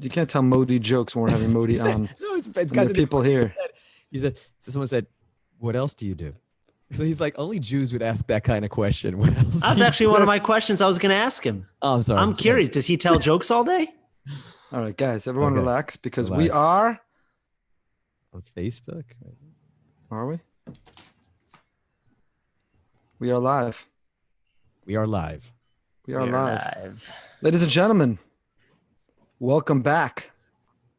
You can't tell Modi jokes when we're having Modi on. No, it's got there are people here. He said, someone said, "What else do you do?" So he's like, only Jews would ask that kind of question. What else? That's actually one of my questions I was going to ask him. Oh, I'm sorry. I'm curious. Does he tell jokes all day? All right, guys, everyone relax because Relax. we are on Facebook. Are we? We are live. We are live. We are live. Ladies and gentlemen, welcome back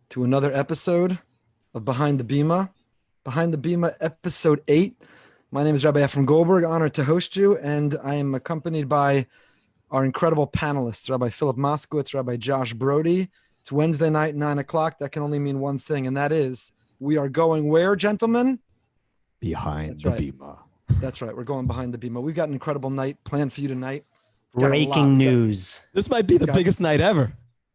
to another episode of Behind the Bima. Behind the Bima, episode 8. My name is Rabbi Efrem Goldberg, honored to host you, and I am accompanied by our incredible panelists, Rabbi Philip Moskowitz, Rabbi Josh Broide. It's Wednesday night, 9 o'clock. That can only mean one thing, and that is we are going where, gentlemen? Behind the Bima. That's right. We're going behind the Bima. We've got an incredible night planned for you tonight. Breaking news. This might be the biggest night ever.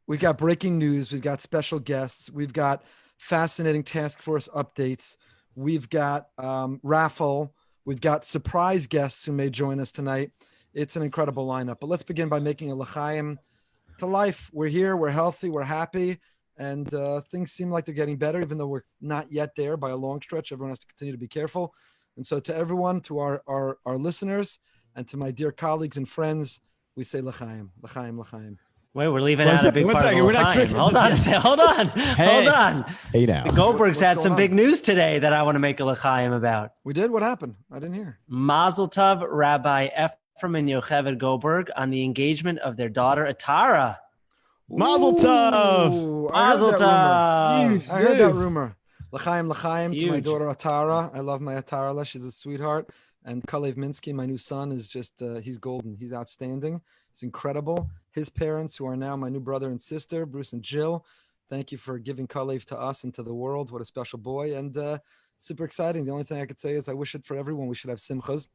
We've got breaking news. We've got special guests. We've got fascinating task force updates. We've got Raffle. We've got surprise guests who may join us tonight. It's an incredible lineup. But let's begin by making a l'chaim to life. We're here. We're healthy. We're happy. And things seem like they're getting better, even though we're not yet there by a long stretch. Everyone has to continue to be careful. And so to everyone, to our listeners, and to my dear colleagues and friends, we say l'chaim, l'chaim, l'chaim. Wait, we're leaving out a big part of We're not drinking. Hold on. Hold on. Hey now. The Goldbergs had some on? big news today that I want to make a l'chaim about. We did? What happened? I didn't hear. Mazel tov, Rabbi Efrem and Yocheved Goldberg on the engagement of their daughter, Atara. Mazel tov. Ooh, Mazel tov. I heard that rumor. L'chaim, l'chaim to my Huge. daughter Atara. I love my Atara. She's a sweetheart. And Kalev Minsky, my new son, is just, he's golden. He's outstanding. It's incredible. His parents, who are now my new brother and sister, Bruce and Jill, thank you for giving Kalev to us and to the world. What a special boy. And super exciting. The only thing I could say is I wish it for everyone. We should have simchas.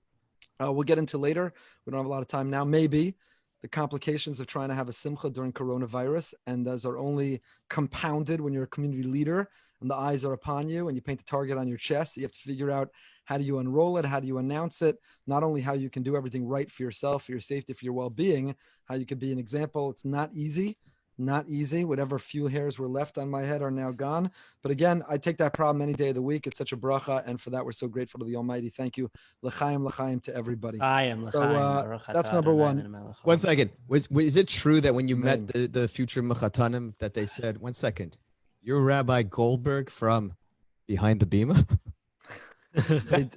We'll get into later. We don't have a lot of time now. Maybe the complications of trying to have a simcha during coronavirus, and those are only compounded when you're a community leader and the eyes are upon you and you paint the target on your chest. You have to figure out how do you unroll it, how do you announce it, not only how you can do everything right for yourself, for your safety, for your well-being, how you could be an example. It's not easy. Whatever few hairs were left on my head are now gone. But again, I take that problem any day of the week. It's such a bracha, and for that we're so grateful to the Almighty. Thank you. L'chaim, l'chaim to everybody. I am l'chaim. So, that's number one. 1 second. Is it true that when you met the future mechatanim that they said, 1 second, you're Rabbi Goldberg from Behind the Bima?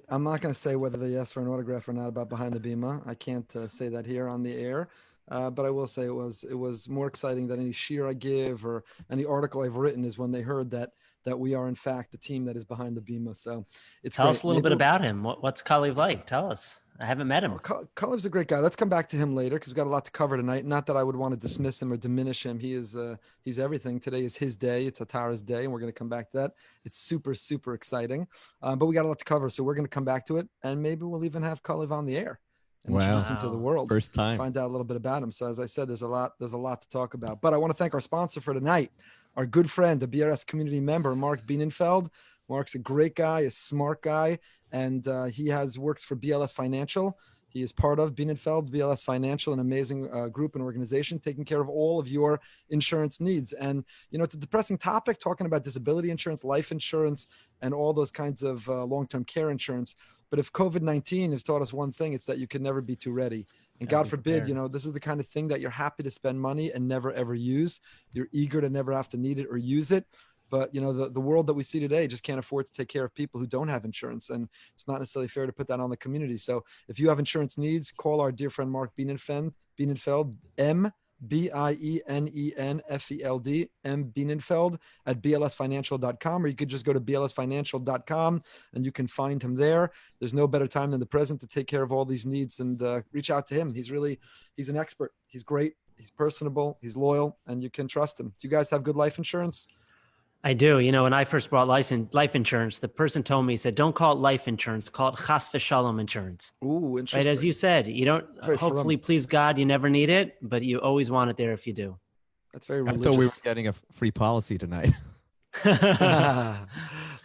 I'm not going to say whether they asked for an autograph or not about Behind the Bima. I can't say that here on the air. But I will say it was more exciting than any shir I give or any article I've written is when they heard that we are in fact the team that is behind the Bima. So it's Tell great. us a little bit about him. What's Kalev like? Tell us. I haven't met him. Kalev's a great guy. Let's come back to him later because we've got a lot to cover tonight. Not that I would want to dismiss him or diminish him. He's everything. Today is his day. It's Atara's day, and we're going to come back to that. It's super, super exciting. But we got a lot to cover, so we're going to come back to it, and maybe we'll even have Kalev on the air and introduce him to the world. First time. Find out a little bit about him. So as I said, there's a lot to talk about. But I want to thank our sponsor for tonight, our good friend, a BRS community member, Mark Bienenfeld. Mark's a great guy, a smart guy, and he works for BLS Financial. He is part of Bienenfeld, BLS Financial, an amazing group and organization taking care of all of your insurance needs. And, it's a depressing topic, talking about disability insurance, life insurance, and all those kinds of long-term care insurance. But if COVID-19 has taught us one thing, it's that you can never be too ready. And God forbid, this is the kind of thing that you're happy to spend money and never, ever use. You're eager to never have to need it or use it. But, the world that we see today just can't afford to take care of people who don't have insurance. And it's not necessarily fair to put that on the community. So if you have insurance needs, call our dear friend Mark Bienenfeld, Bienenfeld, M. Bienenfeld at blsfinancial.com, or you could just go to blsfinancial.com and you can find him there. There's no better time than the present to take care of all these needs and reach out to him. He's an expert. He's great. He's personable. He's loyal, and you can trust him. Do you guys have good life insurance? I do. When I first brought life insurance, the person told me, he said, don't call it life insurance, call it chas v'shalom insurance. Ooh, interesting. Right, as you said, you don't, hopefully, please God, you never need it, but you always want it there if you do. That's very religious. I thought we were getting a free policy tonight.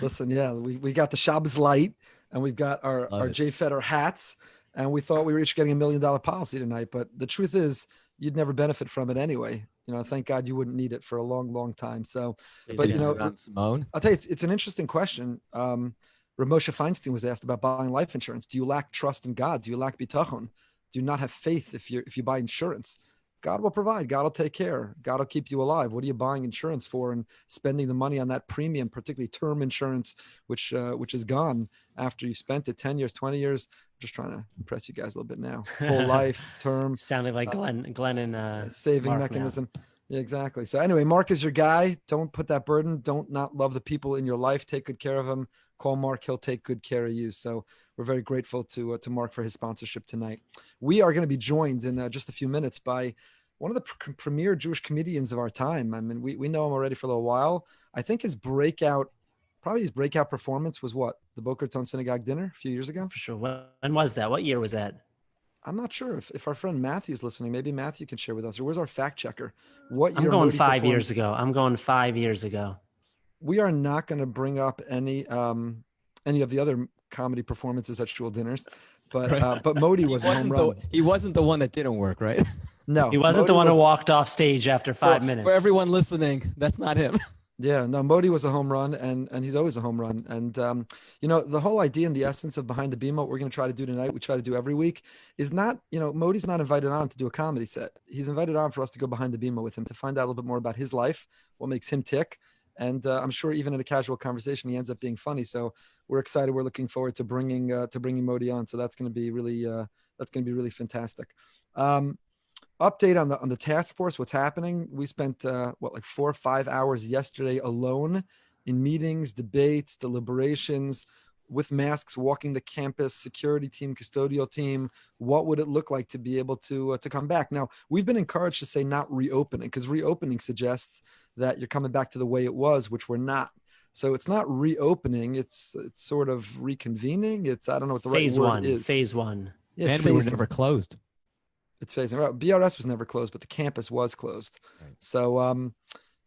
Listen, yeah, we got the Shabbos light, and we've got our Jay Feder hats, and we thought we were each getting $1 million policy tonight, but the truth is, you'd never benefit from it anyway. thank God you wouldn't need it for a long, long time. So, Is but it around Simone? I'll tell you, it's an interesting question. Rav Moshe Feinstein was asked about buying life insurance. Do you lack trust in God? Do you lack bitachon? Do you not have faith if you buy insurance? God will provide. God will take care. God will keep you alive. What are you buying insurance for and spending the money on that premium, particularly term insurance, which is gone after you spent it 10 years, 20 years. I'm just trying to impress you guys a little bit now. Whole life, term. Sounding like Glenn and saving Mark mechanism. Yeah, exactly. So anyway, Mark is your guy. Don't put that burden. Don't not love the people in your life. Take good care of them. Call Mark. He'll take good care of you. So we're very grateful to Mark for his sponsorship tonight. We are going to be joined in just a few minutes by one of the premier Jewish comedians of our time. I mean, we know him already for a little while. I think his breakout performance was what? The Boca Raton Synagogue dinner a few years ago? For sure. When was that? What year was that? I'm not sure if our friend Matthew's listening. Maybe Matthew can share with us. Or where's our fact checker? What year? I'm going Modi 5 years ago. I'm going 5 years ago. We are not going to bring up any of the other comedy performances at shul dinners, but Modi was a home run. He wasn't the one that didn't work, right? No, he wasn't the one who walked off stage after 5 minutes. For everyone listening, that's not him. Yeah, no, Modi was a home run, and he's always a home run. And the whole idea and the essence of Behind the Bima, what we're going to try to do tonight, we try to do every week, is not, Modi's not invited on to do a comedy set. He's invited on for us to go behind the Bima with him to find out a little bit more about his life, what makes him tick. And I'm sure even in a casual conversation, he ends up being funny. So we're excited. We're looking forward to bringing Modi on. So that's going to be really fantastic. Update on the task force. What's happening? We spent like 4 or 5 hours yesterday alone in meetings, debates, deliberations, with masks, walking the campus, security team, custodial team. What would it look like to be able to come back? Now, we've been encouraged to say not reopening, because reopening suggests that you're coming back to the way it was, which we're not. So it's not reopening. It's sort of reconvening. I don't know what the right word is. Phase one. Yeah, and we were never closed. It's phasing. Right. BRS was never closed, but the campus was closed. Right. So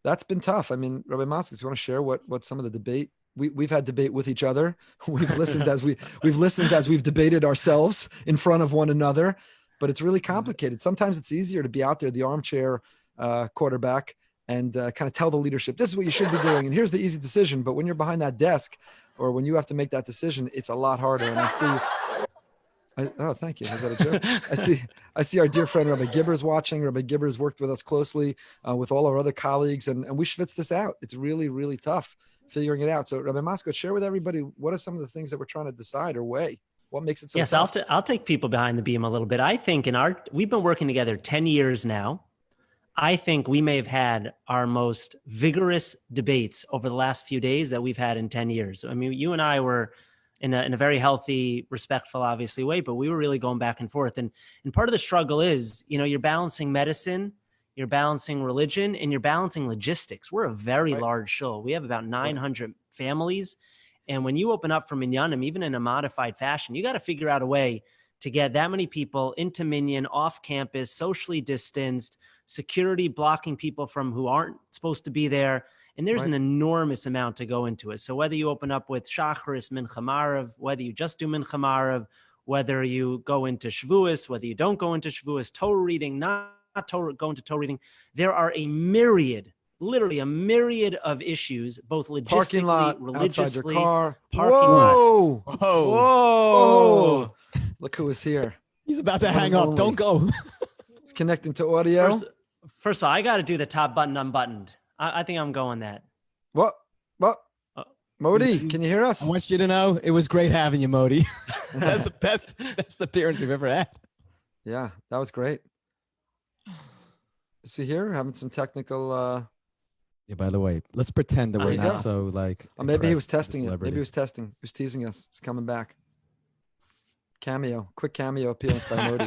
that's been tough. I mean, Rabbi Moskowitz, you want to share what some of the debate? We've had debate with each other. We've listened as we've debated ourselves in front of one another, but it's really complicated. Sometimes it's easier to be out there, the armchair quarterback, and kind of tell the leadership, this is what you should be doing, and here's the easy decision. But when you're behind that desk, or when you have to make that decision, it's a lot harder. And I see. Oh, thank you. Is that a joke? I see our dear friend Rabbi Gibber's watching. Rabbi Gibber's worked with us closely with all our other colleagues, and we schwitz this out. It's really, really tough figuring it out. So Rabbi Moskowitz, share with everybody, what are some of the things that we're trying to decide or weigh? What makes it so tough? Yes, I'll take people behind the beam a little bit. I think we've been working together 10 years now. I think we may have had our most vigorous debates over the last few days that we've had in 10 years. I mean, you and I were in a very healthy, respectful, obviously way, but we were really going back and forth. And part of the struggle is, you're balancing medicine, you're balancing religion, and you're balancing logistics. We're a very large shul. We have about 900 families. And when you open up for minyanim, even in a modified fashion, you got to figure out a way to get that many people into minyan, off campus, socially distanced, security blocking people from who aren't supposed to be there. And there's an enormous amount to go into it. So whether you open up with Shacharis, Mincha Marav, whether you just do Mincha Marav, whether you go into Shavuos, whether you don't go into Shavuos, Torah reading, not Torah, go into Torah reading, there are literally a myriad of issues, both logistically, parking lot, religiously, outside your car. Parking Whoa! lot. Whoa! Look who is here. He's about to hang up. Don't go. It's connecting to audio. First of all, I got to do the top button unbuttoned. I think I'm going that. What? Modi, can you hear us? I want you to know it was great having you, Modi. That's the best appearance we've ever had. Yeah, that was great. Is he here? Having some technical. Yeah. By the way, let's pretend that we're not so like. Maybe he was testing it. Maybe he was testing. He was teasing us. He's coming back. Quick cameo appearance by Modi.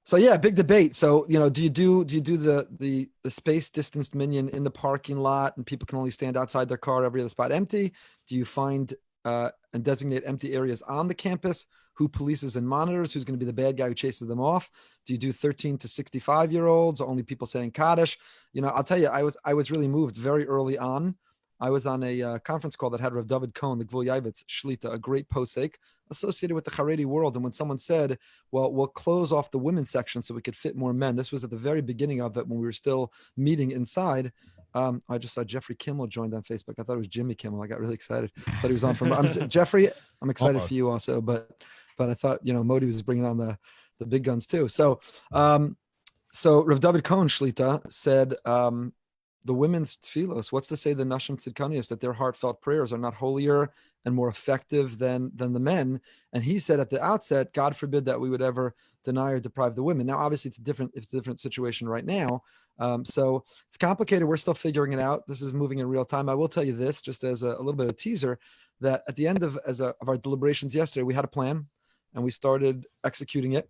So yeah, big debate. So do you do the space distanced minyan in the parking lot, and people can only stand outside their car, every other spot empty? Do you find and designate empty areas on the campus? Who polices and monitors? Who's going to be the bad guy who chases them off? Do you do 13 to 65-year-olds? Only people saying Kaddish? I'll tell you, I was really moved very early on I was on a conference call that had Rav David Cohen, the Gvul Yavitz Shlita, a great posek associated with the Haredi world. And when someone said, well, we'll close off the women's section so we could fit more men, this was at the very beginning of it when we were still meeting inside. I just saw Jeffrey Kimmel joined on Facebook. I thought it was Jimmy Kimmel. I got really excited. I thought he was on from Jeffrey. I'm excited for you also, but I thought, Modi was bringing on the big guns too. So Rav David Cohen Shlita said, the women's tefillos, what's to say the Nashim Tzidkanios, that their heartfelt prayers are not holier and more effective than the men? And he said at the outset, God forbid that we would ever deny or deprive the women. Now, obviously, it's a different situation right now. So it's complicated. We're still figuring it out. This is moving in real time. I will tell you this, just as a little bit of a teaser, that at the end of our deliberations yesterday, we had a plan and we started executing it.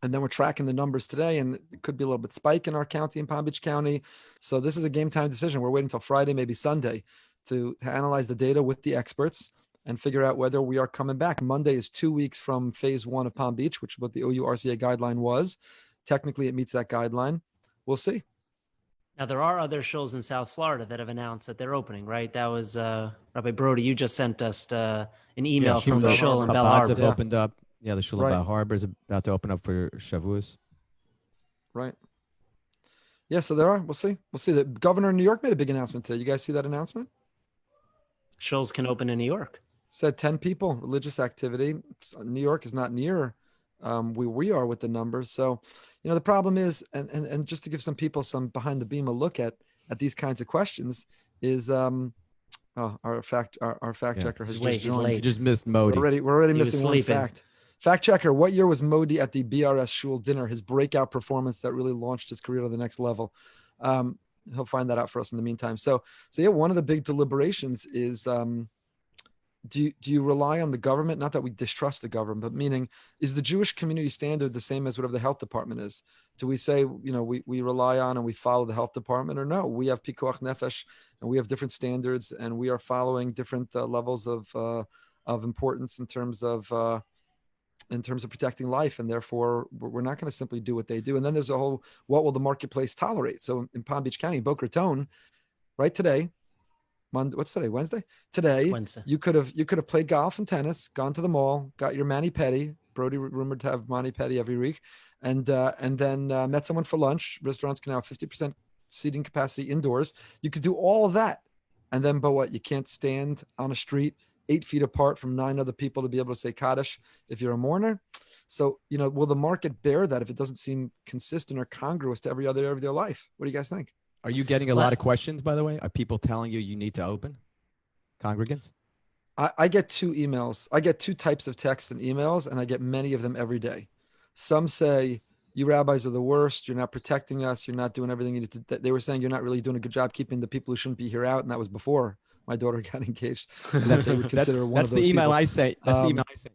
And then we're tracking the numbers today, and it could be a little bit spike in our county, in Palm Beach County. So this is a game time decision. We're waiting until Friday, maybe Sunday, to analyze the data with the experts and figure out whether we are coming back. Monday is 2 weeks from phase 1 of Palm Beach, which is what the OU RCA guideline was. Technically, it meets that guideline. We'll see. Now, there are other shuls in South Florida that have announced that they're opening, right? That was Rabbi Broide. You just sent us an email from the shul in Bell Harbor. Have opened up. Yeah, the shul in Bell Harbor is about to open up for Shavuos. Right. Yeah, so there are. We'll see. The governor of New York made a big announcement today. You guys see that announcement? Shuls can open in New York. Said 10 people, religious activity. New York is not near where we are with the numbers. So, the problem is, and just to give some people some behind the Bima look at these kinds of questions is our fact checker has just joined. You just missed Modi. We're already missing one fact. Fact checker, what year was Modi at the BRS Shul dinner, his breakout performance that really launched his career to the next level? He'll find that out for us in the meantime. So yeah, one of the big deliberations is, do you rely on the government? Not that we distrust the government, but meaning, is the Jewish community standard the same as whatever the health department is? Do we say, we rely on and we follow the health department, or no, we have pikuach nefesh and we have different standards and we are following different levels of importance in terms of protecting life, and therefore we're not going to simply do what they do. And then there's a whole, what will the marketplace tolerate? So in Palm Beach County, Boca Raton, right today, what's today? Wednesday. Today, Wednesday. You could have played golf and tennis, gone to the mall, got your mani-pedi. Brody rumored to have mani-pedi every week, and then met someone for lunch. Restaurants can now have 50% seating capacity indoors. You could do all of that, and then but what? You can't stand on a street 8 feet apart from 9 other people to be able to say Kaddish if you're a mourner. So, will the market bear that if it doesn't seem consistent or congruous to every other area of their life? What do you guys think? Are you getting a lot of questions, by the way? Are people telling you need to open? Congregants? I get 2 emails. I get 2 types of texts and emails, and I get many of them every day. Some say, you rabbis are the worst. You're not protecting us. You're not doing everything you need to. They were saying you're not really doing a good job keeping the people who shouldn't be here out, and that was before my daughter got engaged. And that's one of those that's the email people. I sent. That's the email I sent.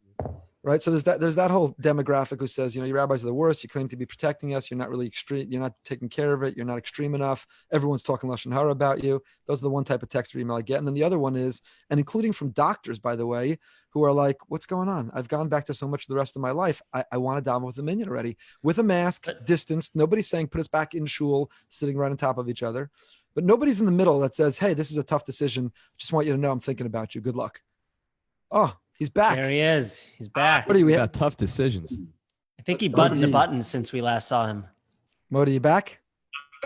Right. So there's that whole demographic who says, you rabbis are the worst. You claim to be protecting us. You're not really extreme. You're not taking care of it. You're not extreme enough. Everyone's talking lashon hara about you. Those are the one type of text or email I get. And then the other one is, and including from doctors, by the way, who are like, what's going on? I've gone back to so much of the rest of my life. I want to daven with a minyan already, with a mask, distanced. Nobody's saying put us back in shul, sitting right on top of each other. But nobody's in the middle that says, hey, this is a tough decision. Just want you to know I'm thinking about you. Good luck. Oh, he's back. There he is. He's back. What do you got? Tough decisions. I think he buttoned the button since we last saw him. Modi, you back?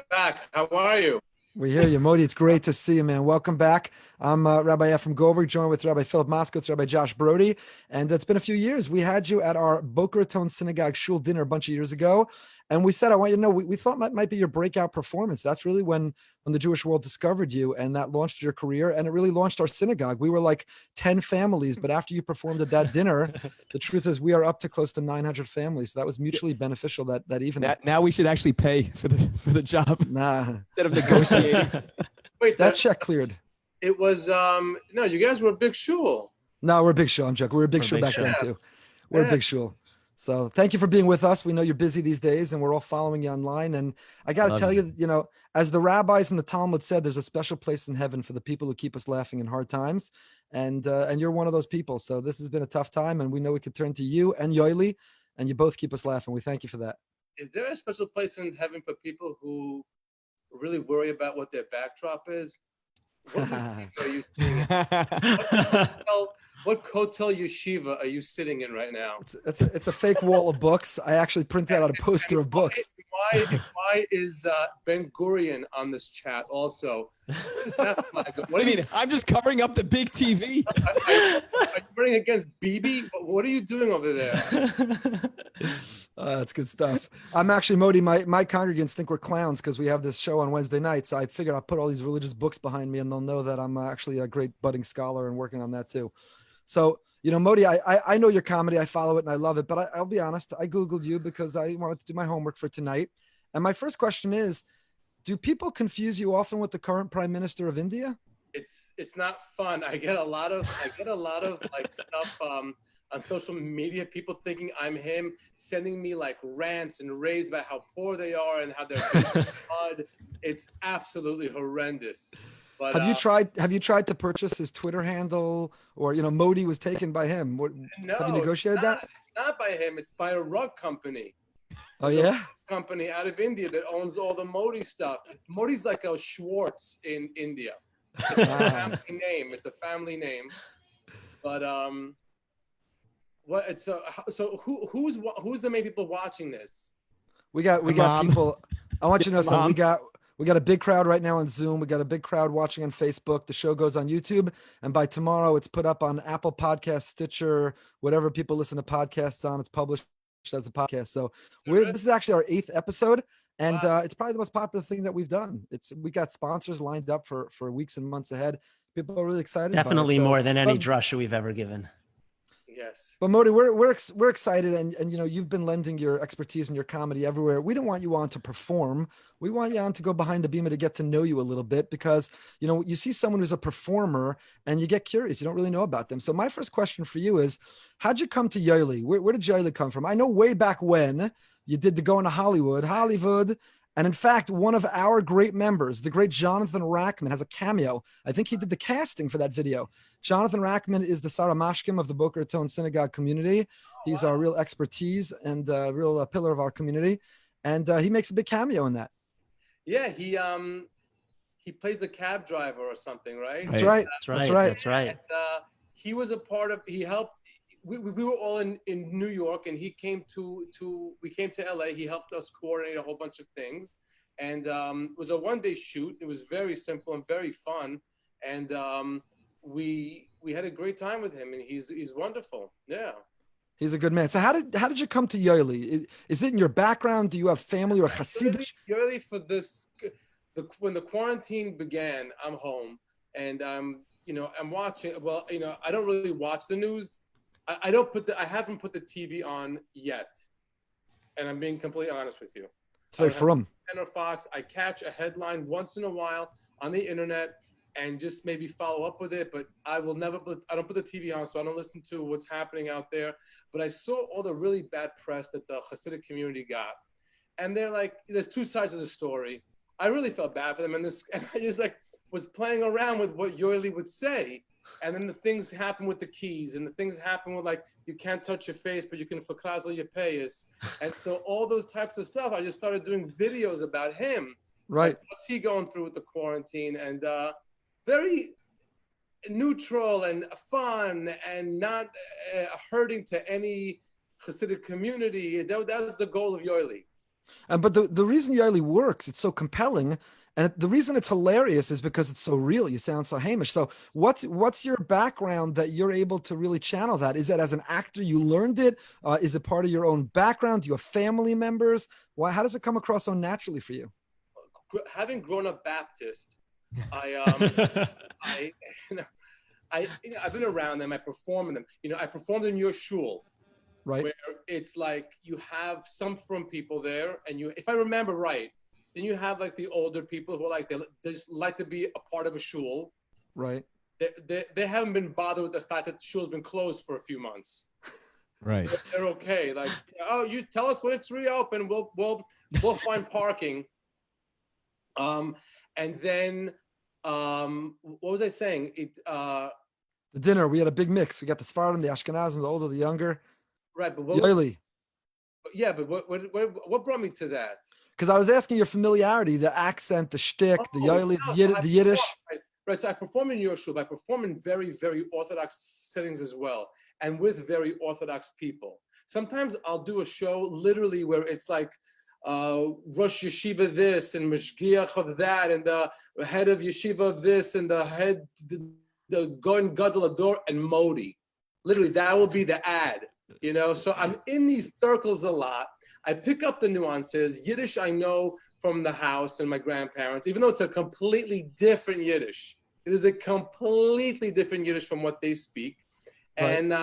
Back. How are you? We hear you, Modi. It's great to see you, man. Welcome back. I'm Rabbi Efrem Goldberg, joined with Rabbi Philip Moskowitz, Rabbi Josh Broide. And it's been a few years. We had you at our Boca Raton Synagogue shul dinner a bunch of years ago. And we said, I want you to know, we thought that might be your breakout performance. That's really when the Jewish world discovered you, and that launched your career. And it really launched our synagogue. We were like 10 families, but after you performed at that dinner, the truth is we are up to close to 900 families. So that was mutually beneficial that evening. Now we should actually pay for the job. Nah. Instead of negotiating. Wait, that check cleared. It was, no, you guys were a big shul. No, we're a big shul. I'm joking. We're a big shul back then too. We're a big shul. So thank you for being with us. We know you're busy these days, and we're all following you online. And I got to tell you, as the rabbis in the Talmud said, there's a special place in heaven for the people who keep us laughing in hard times. And you're one of those people. So this has been a tough time, and we know we could turn to you and Yoeli, and you both keep us laughing. We thank you for that. Is there a special place in heaven for people who really worry about what their backdrop is? Are you sitting in? What Kotel yeshiva are you sitting in right now? It's a fake wall of books. I actually printed out a poster of books. Why is Ben Gurion on this chat also? What do you mean? I'm just covering up the big TV. Are you running against Bibi? What are you doing over there? That's good stuff. I'm actually, Modi, my congregants think we're clowns because we have this show on Wednesday night. So I figured I'll put all these religious books behind me and they'll know that I'm actually a great budding scholar and working on that too. So, Modi, I know your comedy. I follow it and I love it. But I'll be honest, I Googled you because I wanted to do my homework for tonight. And my first question is, do people confuse you often with the current Prime Minister of India? It's not fun. I get a lot of like stuff on social media, people thinking I'm him, sending me like rants and raves about how poor they are and how they're mud. It's absolutely horrendous. But have you tried to purchase his Twitter handle, or Modi was taken by him? No, have you negotiated that? Not by him. It's by a rug company. Oh yeah, company out of India that owns all the Modi stuff. Modi's like a Schwartz in India. It's a family name. It's a family name. But what? It's so who's the main people watching this? We got people. I want you to know something. We got a big crowd right now on Zoom. We got a big crowd watching on Facebook. The show goes on YouTube, and by tomorrow, it's put up on Apple Podcasts, Stitcher, whatever people listen to podcasts on. It's published as a podcast. So this is actually our 8th episode, and it's probably the most popular thing that we've done. We got sponsors lined up for weeks and months ahead. People are really excited. Definitely more than any drusha we've ever given. Yes. But Modi, we're excited, and you've been lending your expertise and your comedy everywhere. We don't want you on to perform. We want you on to go behind the Bima to get to know you a little bit, because you see someone who's a performer and you get curious. You don't really know about them. So my first question for you is, how'd you come to Yoeli? Where did Yoeli come from? I know way back when you did the Going to Hollywood. And in fact, one of our great members, the great Jonathan Rackman, has a cameo. I think he did the casting for that video. Jonathan Rackman is the Saramashkim of the Boca Raton Synagogue community. He's our real expertise and a real pillar of our community. And he makes a big cameo in that. Yeah, he plays the cab driver or something, right? That's right. And, he was a part of, he helped. We were all in New York, and we came to LA. He helped us coordinate a whole bunch of things, and it was a one-day shoot. It was very simple and very fun, and we had a great time with him, and he's wonderful. Yeah, he's a good man. So how did you come to Yoeli? Is it in your background? Do you have family or Hasidic? Yoeli, for this, when the quarantine began, I'm home, and I'm watching. Well, I don't really watch the news. I haven't put the TV on yet, and I'm being completely honest with you. It's very frum. Or Fox, I catch a headline once in a while on the internet and just maybe follow up with it, but I don't put the TV on, so I don't listen to what's happening out there. But I saw all the really bad press that the Hasidic community got, and they're like, there's two sides of the story. I really felt bad for them, and I just was playing around with what Yoeli would say. And then the things happen with the keys, and the things happen with you can't touch your face, but you can fakrazal your payas. And so all those types of stuff, I just started doing videos about him. Right. What's he going through with the quarantine? And very neutral and fun and not hurting to any Hasidic community. That was the goal of Yoeli. But the reason Yoeli works, it's so compelling. And the reason it's hilarious is because it's so real. You sound so Hamish. So what's your background that you're able to really channel that? Is that as an actor you learned it? Is it part of your own background? Do you have family members? How does it come across so naturally for you? Having grown up Baptist, I've been around them. I perform in them. I performed in your shul, right? Where it's like you have some from people there, and if I remember right. Then you have the older people who they just like to be a part of a shul. Right. They haven't been bothered with the fact that the shul's been closed for a few months. Right. They're okay. You tell us when it's reopened, we'll find parking. And then what was I saying? The dinner, we had a big mix. We got the Sephardim, the Ashkenazim, the older, the younger. Right, but Yoeli. Yeah, but what brought me to that? Because I was asking your familiarity, the accent, the shtick, the Yoeli, the Yiddish. Right, so I perform in your shul, I perform in very, very Orthodox settings as well, and with very Orthodox people. Sometimes I'll do a show literally where it's like Rosh Yeshiva this and Mashgiach of that, and the head of Yeshiva of this, and the Goin Gadol Ador and Modi. Literally, that will be the ad, you know? So I'm in these circles a lot. I pick up the nuances. Yiddish I know from the house and my grandparents, even though it's a completely different Yiddish. It is a completely different Yiddish from what they speak. Right. And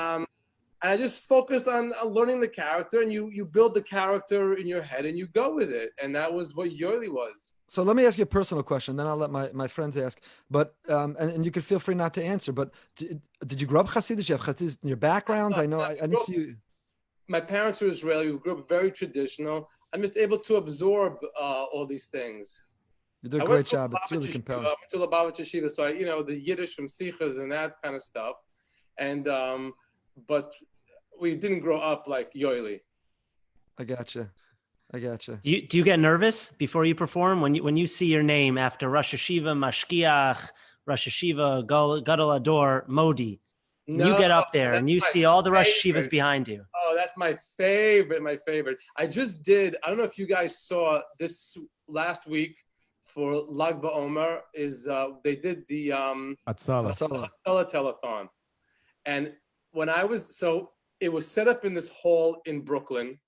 I just focused on learning the character, and you build the character in your head and you go with it. And that was what Yoeli was. So let me ask you a personal question, then I'll let my friends ask. But and you can feel free not to answer. But did you grow up Hasid? Did you have Hasid in your background? I know I didn't see you. My parents were Israeli. We grew up very traditional. I'm just able to absorb all these things. You do a great job. It's really compelling. I went to Lubavitch Yeshiva, so the Yiddish from Sichas and that kind of stuff. And but we didn't grow up like Yoeli. I gotcha. Do you get nervous before you perform when you see your name after Rosh Yeshiva, Mashgiach, Rosh Yeshiva, Gadol Ador, Modi? No, you get up there and you see all the Rosh Yeshivas behind you. Oh, that's my favorite. I just did, I don't know if you guys saw this last week for Lag BaOmer, they did the Atzala telethon. And when it was set up in this hall in Brooklyn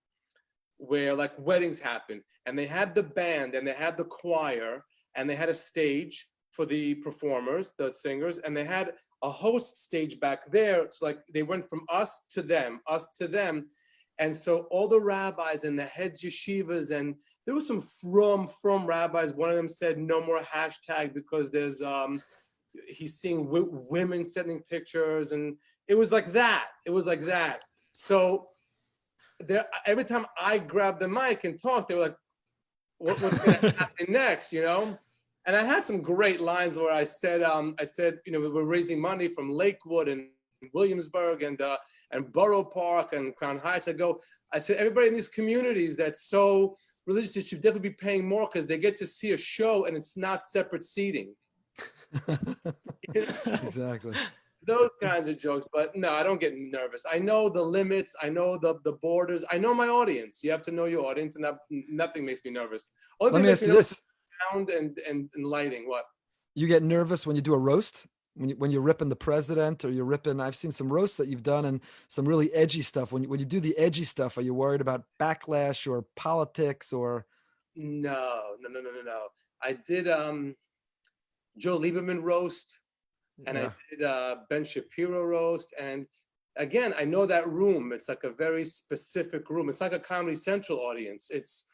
where like weddings happen, and they had the band and they had the choir and they had a stage for the performers, the singers, and they had a host stage back there. It's like they went from us to them. And so all the rabbis and the heads yeshivas, and there was some from rabbis. One of them said no more hashtag because there's he's seeing women sending pictures, and it was like that. So there, every time I grabbed the mic and talked, they were like, what's going to happen next, And I had some great lines where I said, we're raising money from Lakewood and Williamsburg and Borough Park and Crown Heights. I said, everybody in these communities that's so religious, they should definitely be paying more because they get to see a show and it's not separate seating. Exactly. Those kinds of jokes, but no, I don't get nervous. I know the limits. I know the borders. I know my audience. You have to know your audience, and nothing makes me nervous. Let me ask you this. Sound and lighting. What? You get nervous when you do a roast? When you're ripping the president, or you're ripping, I've seen some roasts that you've done and some really edgy stuff. When you do the edgy stuff, are you worried about backlash or politics or? No. I did Joe Lieberman roast, and I did Ben Shapiro roast. And again, I know that room. It's like a very specific room. It's like a Comedy Central audience. It's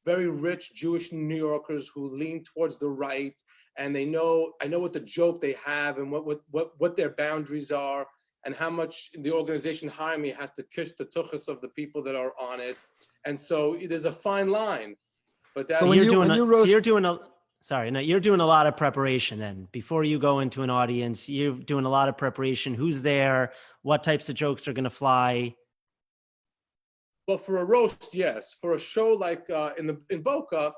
very rich Jewish New Yorkers who lean towards the right, and I know what the joke they have and what their boundaries are, and how much the organization hiring me has to kiss the tuchus of the people that are on it. And so there's a fine line. But that's you're doing a lot of preparation then. Before you go into an audience, you're doing a lot of preparation. Who's there? What types of jokes are going to fly? Well, for a roast, yes. For a show like in Boca,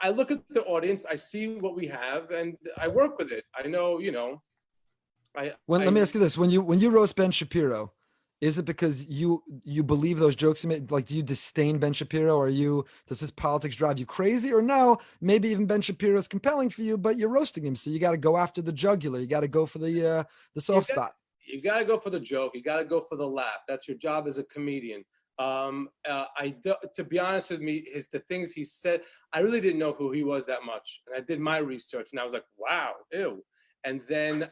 I look at the audience, I see what we have, and I work with it. I know, let me ask you this: when you roast Ben Shapiro, is it because you believe those jokes he made? Like, do you disdain Ben Shapiro, or does his politics drive you crazy? Or no, maybe even Ben Shapiro is compelling for you, but you're roasting him, so you got to go after the jugular. You got to go for the soft spot. You got to go for the joke. You got to go for the laugh. That's your job as a comedian. To be honest with me, the things he said, I really didn't know who he was that much, and I did my research, and I was like, wow, ew. And then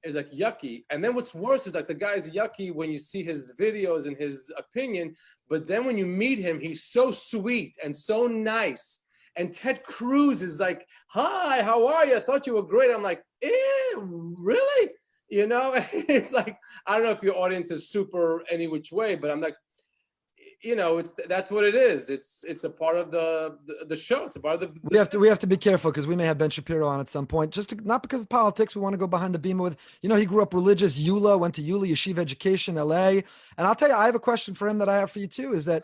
it's like yucky. And then what's worse is like the guy's yucky when you see his videos and his opinion, but then when you meet him, he's so sweet and so nice. And Ted Cruz is like, hi, how are you? I thought you were great. I'm like, really? It's like, I don't know if your audience is super any which way, but I'm like, that's what it is. It's a part of the show. It's a part of the. We have to be careful because we may have Ben Shapiro on at some point. Not because of politics. We want to go behind the Bima with. He grew up religious. Went to Yeshiva education, L.A. And I'll tell you, I have a question for him that I have for you too. Is that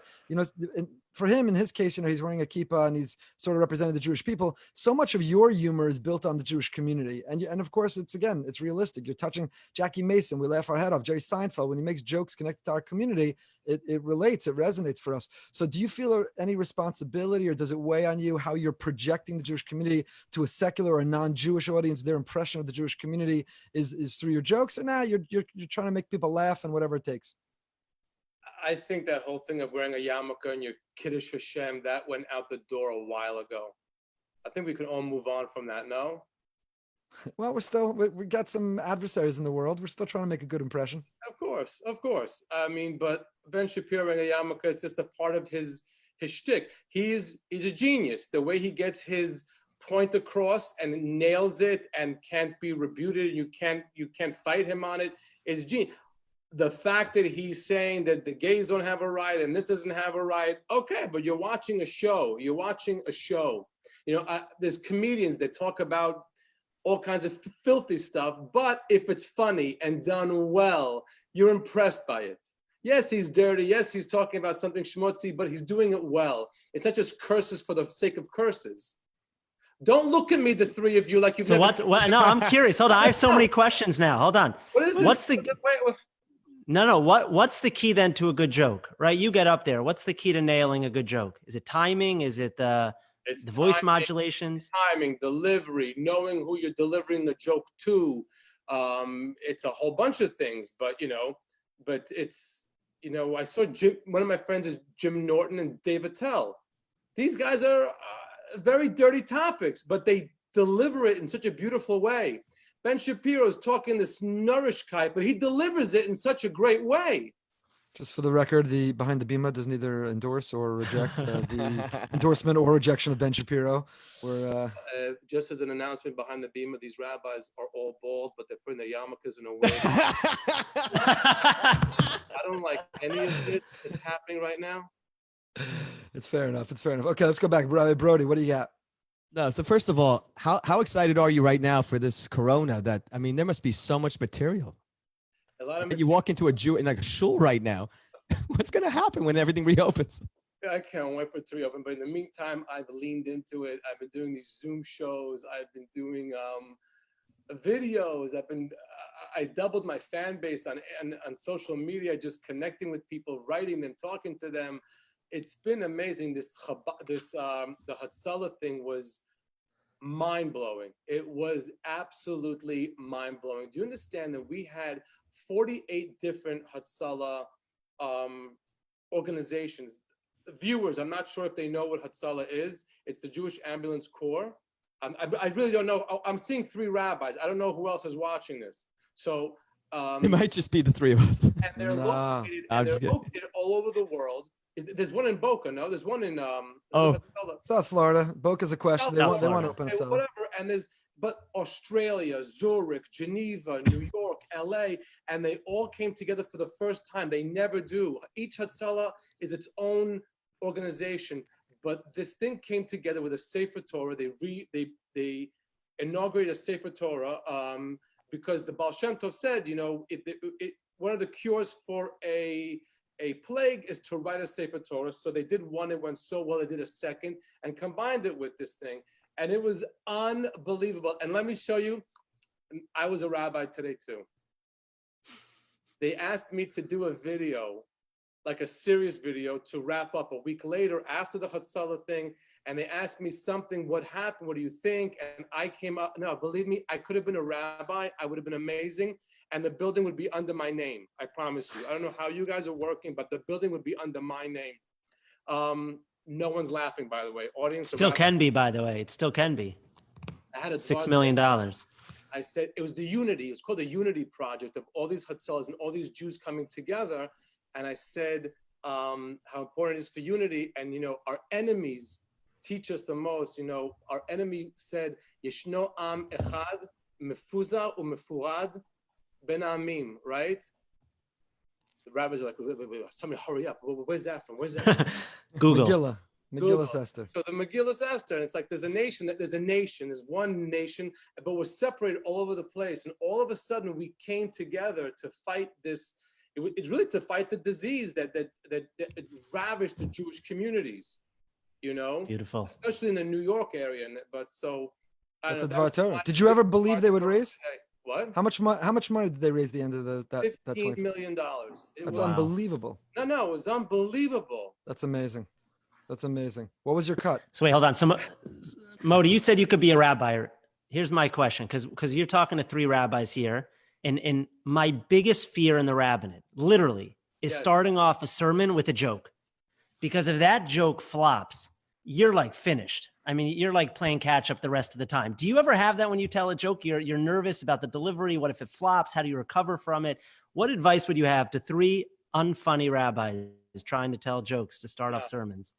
for him, in his case, he's wearing a kippah and he's sort of representing the Jewish people. So much of your humor is built on the Jewish community. And of course, it's realistic. You're touching Jackie Mason. We laugh our head off. Jerry Seinfeld, when he makes jokes connected to our community, it relates, it resonates for us. So do you feel any responsibility, or does it weigh on you how you're projecting the Jewish community to a secular or non-Jewish audience? Their impression of the Jewish community is through your jokes, or you're trying to make people laugh and whatever it takes? I think that whole thing of wearing a yarmulke and your Kiddush Hashem, that went out the door a while ago. I think we can all move on from that, no? Well, we got some adversaries in the world. We're still trying to make a good impression. Of course. I mean, but Ben Shapiro wearing a yarmulke, it's just a part of his shtick. He's a genius. The way he gets his point across and nails it and can't be rebuted, you can't fight him on it, is genius. The fact that he's saying that the gays don't have a right and this doesn't have a right, okay, but you're watching a show. There's comedians that talk about all kinds of filthy stuff, but if it's funny and done well, you're impressed by it. Yes, he's dirty. Yes, he's talking about something schmutzy, but he's doing it well. It's not just curses for the sake of curses. Don't look at me, the three of you, like you've so never... what? No, I'm curious. Hold on. I have so many questions now. Hold on. What is this? What's the... No. What's the key then to a good joke, right? You get up there. What's the key to nailing a good joke? Is it timing? Is it the voice modulations? Timing, delivery, knowing who you're delivering the joke to. It's a whole bunch of things, but it's, I saw one of my friends is Jim Norton and Dave Attell. These guys are very dirty topics, but they deliver it in such a beautiful way. Ben Shapiro is talking this nourishkeit, but he delivers it in such a great way. Just for the record, the Behind the Bima does neither endorse or reject the endorsement or rejection of Ben Shapiro. Just as an announcement, Behind the Bima, these rabbis are all bald, but they're putting their yarmulkes in a wig. I don't like any of it that's happening right now. It's fair enough. Okay, let's go back. Rabbi Broide, what do you got? No, so first of all, how excited are you right now for this Corona? There must be so much material. A lot of you walk into in like a shul right now. What's going to happen when everything reopens? I can't wait for it to reopen. But in the meantime, I've leaned into it. I've been doing these Zoom shows. I've been doing videos. I doubled my fan base on social media, just connecting with people, writing them, talking to them. It's been amazing. The Hatzalah thing was mind-blowing. It was absolutely mind-blowing. Do you understand that we had 48 different Hatzalah organizations? Viewers, I'm not sure if they know what Hatzalah is. It's the Jewish Ambulance Corps. I really don't know. I'm seeing 3 rabbis. I don't know who else is watching this. So it might just be the 3 of us. And they're located all over the world. There's one in Boca, no? There's one in South Florida. Boca's a question. They want to open it. Whatever. And but Australia, Zurich, Geneva, New York, LA, and they all came together for the first time. They never do. Each Hatzalah is its own organization, but this thing came together with a Sefer Torah. They inaugurated a Sefer Torah because the Baal Shem Tov said, one of the cures for a plague is to write a Sefer Torah. So they did one, it went so well, they did a second and combined it with this thing. And it was unbelievable. And let me show you, I was a rabbi today too. They asked me to do a video, like a serious video, to wrap up a week later after the Hatzalah thing. And they asked me something, what happened, what do you think? And I came up, no, believe me, I could have been a rabbi. I would have been amazing. And the building would be under my name. I promise you. I don't know how you guys are working, but the building would be under my name. No one's laughing, by the way. Audience still can be, by the way. It still can be. I had $6 million. I said it was the Unity. It was called the Unity Project of all these Hatzalahs and all these Jews coming together. And I said how important it is for unity. And our enemies teach us the most. Our enemy said, "Yeshno am echad mefuzar umefurad ben amim." Right? The rabbis are like, wait, somebody hurry up. Where's that from? Where's that from? Google. Megillah Esther. So the Megillah Esther, and it's like there's one nation, but we're separated all over the place. And all of a sudden we came together to fight this It's really to fight the disease that ravaged the Jewish communities, Beautiful. especially in the New York area. But so that's a Dvar Torah. Did you ever believe they would raise? What? How much money did they raise at the end of that $15 million. That's unbelievable. No, it was unbelievable. That's amazing. That's amazing. What was your cut? So wait, hold on. So Modi, you said you could be a rabbi. Here's my question, because you're talking to three rabbis here, and my biggest fear in the rabbinate, literally, is starting off a sermon with a joke, because if that joke flops, you're like finished. I mean, you're like playing catch up the rest of the time. Do you ever have that when you tell a joke? You're nervous about the delivery. What if it flops? How do you recover from it? What advice would you have to three unfunny rabbis trying to tell jokes to start off sermons?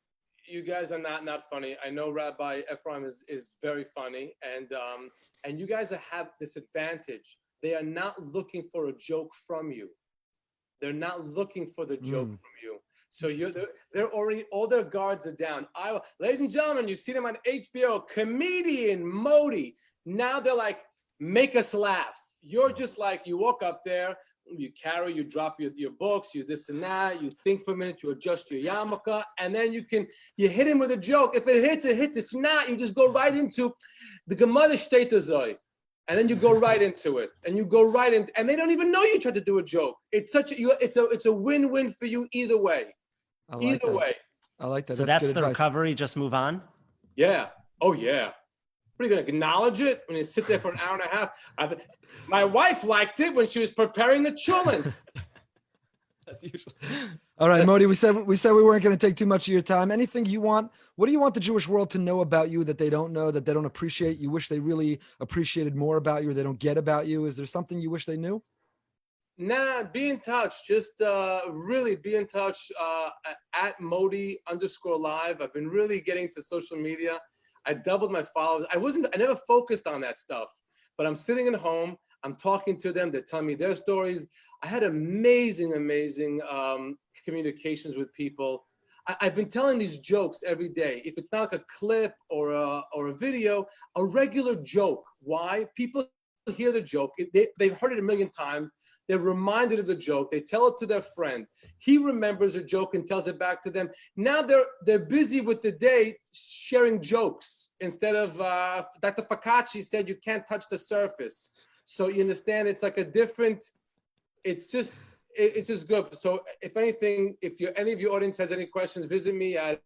You guys are not funny. I know Rabbi Efrem is very funny, and you guys have this advantage. They are not looking for a joke from you. They're not looking for the joke from you. So they're already, all their guards are down. Ladies and gentlemen, you see them on HBO, comedian Modi. Now they're like, make us laugh. You're just like, you walk up there, you drop your books, you this and that, you think for a minute, you adjust your yarmulke, and then you hit him with a joke. If it hits, it hits. If not, you just go right into the Gemara Shteitazoi. And then you go right into it, and and they don't even know you tried to do a joke. It's a win-win for you either way. Either way. I like that. So that's the recovery. Just move on. Yeah. Oh yeah. What are you going to acknowledge it when you sit there for an hour and a half? My wife liked it when she was preparing the chulin. That's usually. All right, Modi, we said we weren't going to take too much of your time. Anything you want? What do you want the Jewish world to know about you that they don't know, that they don't appreciate? You wish they really appreciated more about you, or they don't get about you? Is there something you wish they knew? Nah, be in touch. Just really be in touch at Modi_live. I've been really getting to social media. I doubled my followers. I never focused on that stuff, but I'm sitting at home. I'm talking to them. They're telling me their stories. I had amazing communications with people. I've been telling these jokes every day. If it's not like a clip or a video, a regular joke. Why? People hear the joke. They've heard it a million times. They're reminded of the joke. They tell it to their friend. He remembers a joke and tells it back to them. Now they're busy with the day sharing jokes instead of Dr. Fakachi said you can't touch the surface. So you understand, it's like a different. It's just good. So if anything, any of your audience has any questions, visit me at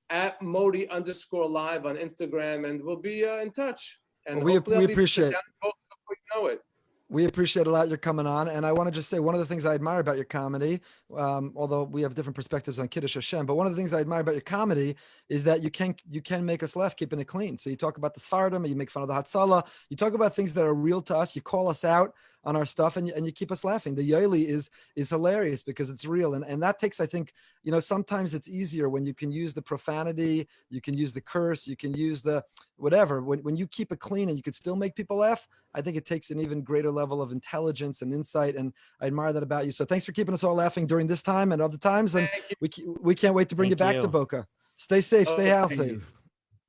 Modi_live on Instagram, and we'll be in touch. And we appreciate it. Before you know it. We appreciate a lot you're coming on. And I want to just say one of the things I admire about your comedy, although we have different perspectives on Kiddush Hashem, but one of the things I admire about your comedy is that you can make us laugh, keeping it clean. So you talk about the Sfardim, you make fun of the Hatzalah, you talk about things that are real to us, you call us out on our stuff, and you keep us laughing. The Yaeli is hilarious because it's real. And that takes, I think, sometimes it's easier when you can use the profanity, you can use the curse, you can use the whatever. When you keep it clean and you can still make people laugh, I think it takes an even greater level of intelligence and insight. And I admire that about you. So thanks for keeping us all laughing during this time and other times. And we can't wait to bring you back to Boca. Stay safe, stay healthy.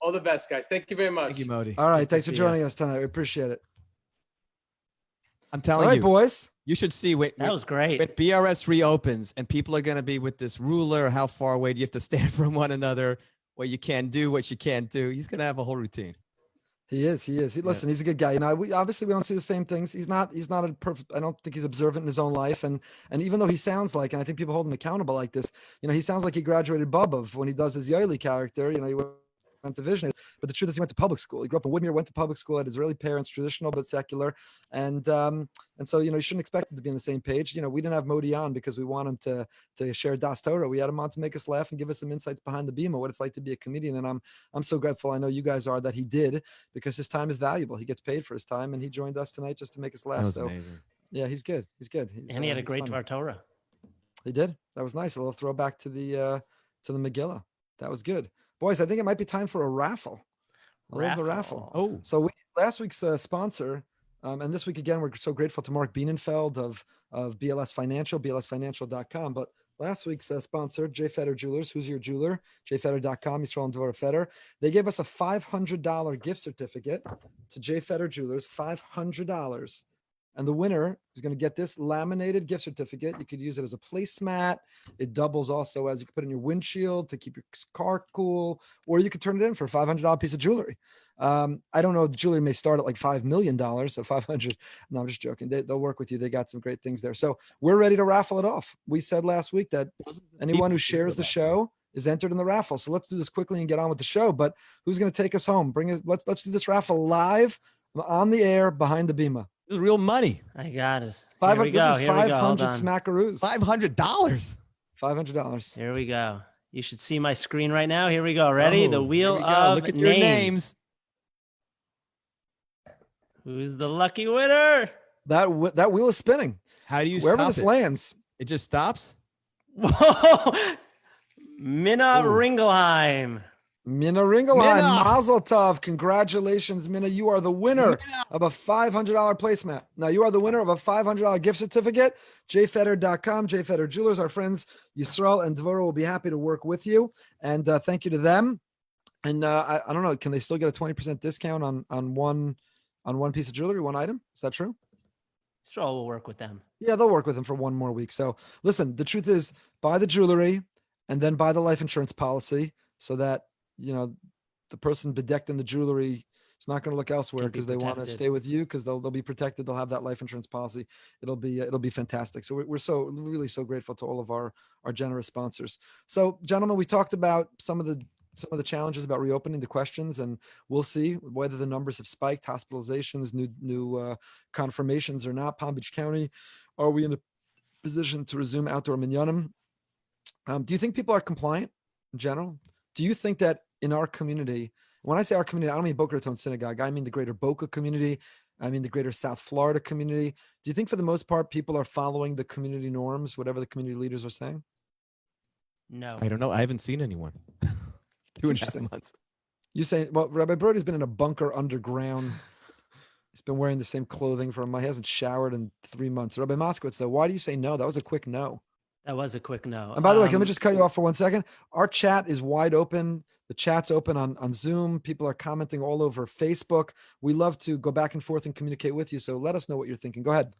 All the best, guys. Thank you very much. Thank you, Modi. All right. Thanks for joining us tonight. We appreciate it. I'm telling you. All right, you, boys. You should see that was great. When BRS reopens and people are going to be with this ruler, how far away do you have to stand from one another, what you can do, what you can't do. He's going to have a whole routine. He is. Listen, he's a good guy. We obviously we don't see the same things. He's not a perfect. I don't think he's observant in his own life. And even though he sounds like, and I think people hold him accountable like this, he sounds like he graduated Bubov when he does his Yaeli character. He went to Vision, but the truth is he went to public school. He grew up in Woodmere, went to public school, had Israeli parents, traditional but secular, and so you shouldn't expect him to be on the same page. We didn't have Modi on because we want him to share Das Torah. We had him on to make us laugh and give us some insights behind the Bima, what it's like to be a comedian. And I'm so grateful. I know you guys are that he did, because his time is valuable. He gets paid for his time, and he joined us tonight just to make us laugh. So amazing. Yeah, he's good. And he had a great Dvar Torah. He did. That was nice. A little throwback to the Megillah. That was good. Boys, I think it might be time for a raffle. Raffle. Oh, so last week's sponsor, and this week again, we're so grateful to Mark Bienenfeld of BLS Financial, blsfinancial.com. But last week's sponsor, J. Feder Jewelers, who's your jeweler, jfeder.com, Yisrael and Dvorah Feder. They gave us a $500 gift certificate to J. Feder Jewelers, $500 And the winner is going to get this laminated gift certificate. You could use it as a placemat. It doubles also as you can put in your windshield to keep your car cool, or you could turn it in for a $500 piece of jewelry. I don't know. The jewelry may start at like $5 million. So 500. No, I'm just joking. They'll work with you. They got some great things there. So we're ready to raffle it off. We said last week that anyone who shares the show is entered in the raffle. So let's do this quickly and get on with the show. But who's going to take us home? Let's do this raffle live on the air behind the Bima. This is real money. I got it. Here we go. This is 500 smackaroos. $500. $500. Here we go. You should see my screen right now. Here we go. Ready? The wheel Look of at your names. Who's the lucky winner? That wheel is spinning. How do you Wherever stop this it? lands? It just stops? Whoa! Minna Ringelheim. Minna Ringelheim, Mazel Tov. Congratulations, Minna. You are the winner of a $500 placemat. Now, you are the winner of a $500 gift certificate. jfeder.com, JFeder Jewelers. Our friends Yisrael and Dvorah will be happy to work with you. And thank you to them. And I don't know, can they still get a 20% discount on one piece of jewelry, one item? Is that true? Yisrael will work with them. Yeah, they'll work with them for one more week. So listen, the truth is, buy the jewelry and then buy the life insurance policy so that the person bedecked in the jewelry is not going to look elsewhere because they want to stay with you because they'll be protected. They'll have that life insurance policy. It'll be fantastic. So we're really so grateful to all of our generous sponsors. So gentlemen, we talked about some of the challenges about reopening, the questions, and we'll see whether the numbers have spiked, hospitalizations, new confirmations or not. Palm Beach County, are we in a position to resume outdoor minyanim? Do you think people are compliant in general? Do you think that in our community, when I say our community, I don't mean Boca Raton Synagogue, I mean the greater Boca community, I mean the greater South Florida community. Do you think for the most part, people are following the community norms, whatever the community leaders are saying? No. I don't know. I haven't seen anyone. 2.5 months. You say, well, Rabbi Broide's been in a bunker underground. He's been wearing the same clothing he hasn't showered in 3 months. Rabbi Moskowitz, though, why do you say no? That was a quick no. That was a quick no. And by the way, let me just cut you off for 1 second. Our chat is wide open. The chat's open on Zoom. People are commenting all over Facebook. We love to go back and forth and communicate with you. So let us know what you're thinking. Go ahead.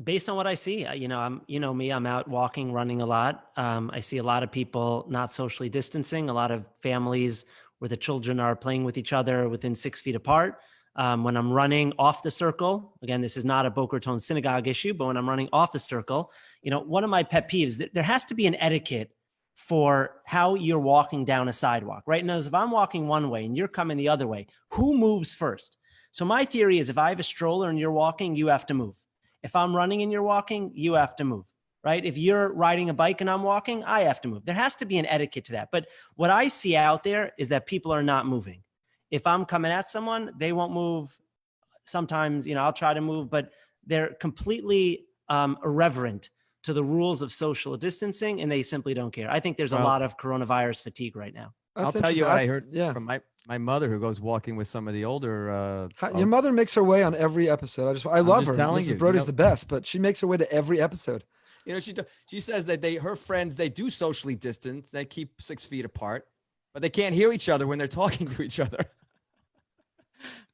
Based on what I see, I'm out walking, running a lot. I see a lot of people not socially distancing, a lot of families where the children are playing with each other within 6 feet apart. When I'm running off the circle, again, this is not a Boca Raton Synagogue issue, but when I'm running off the circle, one of my pet peeves, there has to be an etiquette for how you're walking down a sidewalk, right? Now, if I'm walking one way and you're coming the other way, who moves first? So my theory is if I have a stroller and you're walking, you have to move. If I'm running and you're walking, you have to move, right? If you're riding a bike and I'm walking, I have to move. There has to be an etiquette to that. But what I see out there is that people are not moving. If I'm coming at someone, they won't move. Sometimes, I'll try to move, but they're completely irreverent to the rules of social distancing, and they simply don't care. I think there's a lot of coronavirus fatigue right now. I'll tell you what I heard from my mother, who goes walking with some of the older. Your mother makes her way on every episode. I love her. Mrs. Brody's the best, but she makes her way to every episode. She says that her friends, they do socially distance. They keep 6 feet apart, but they can't hear each other when they're talking to each other.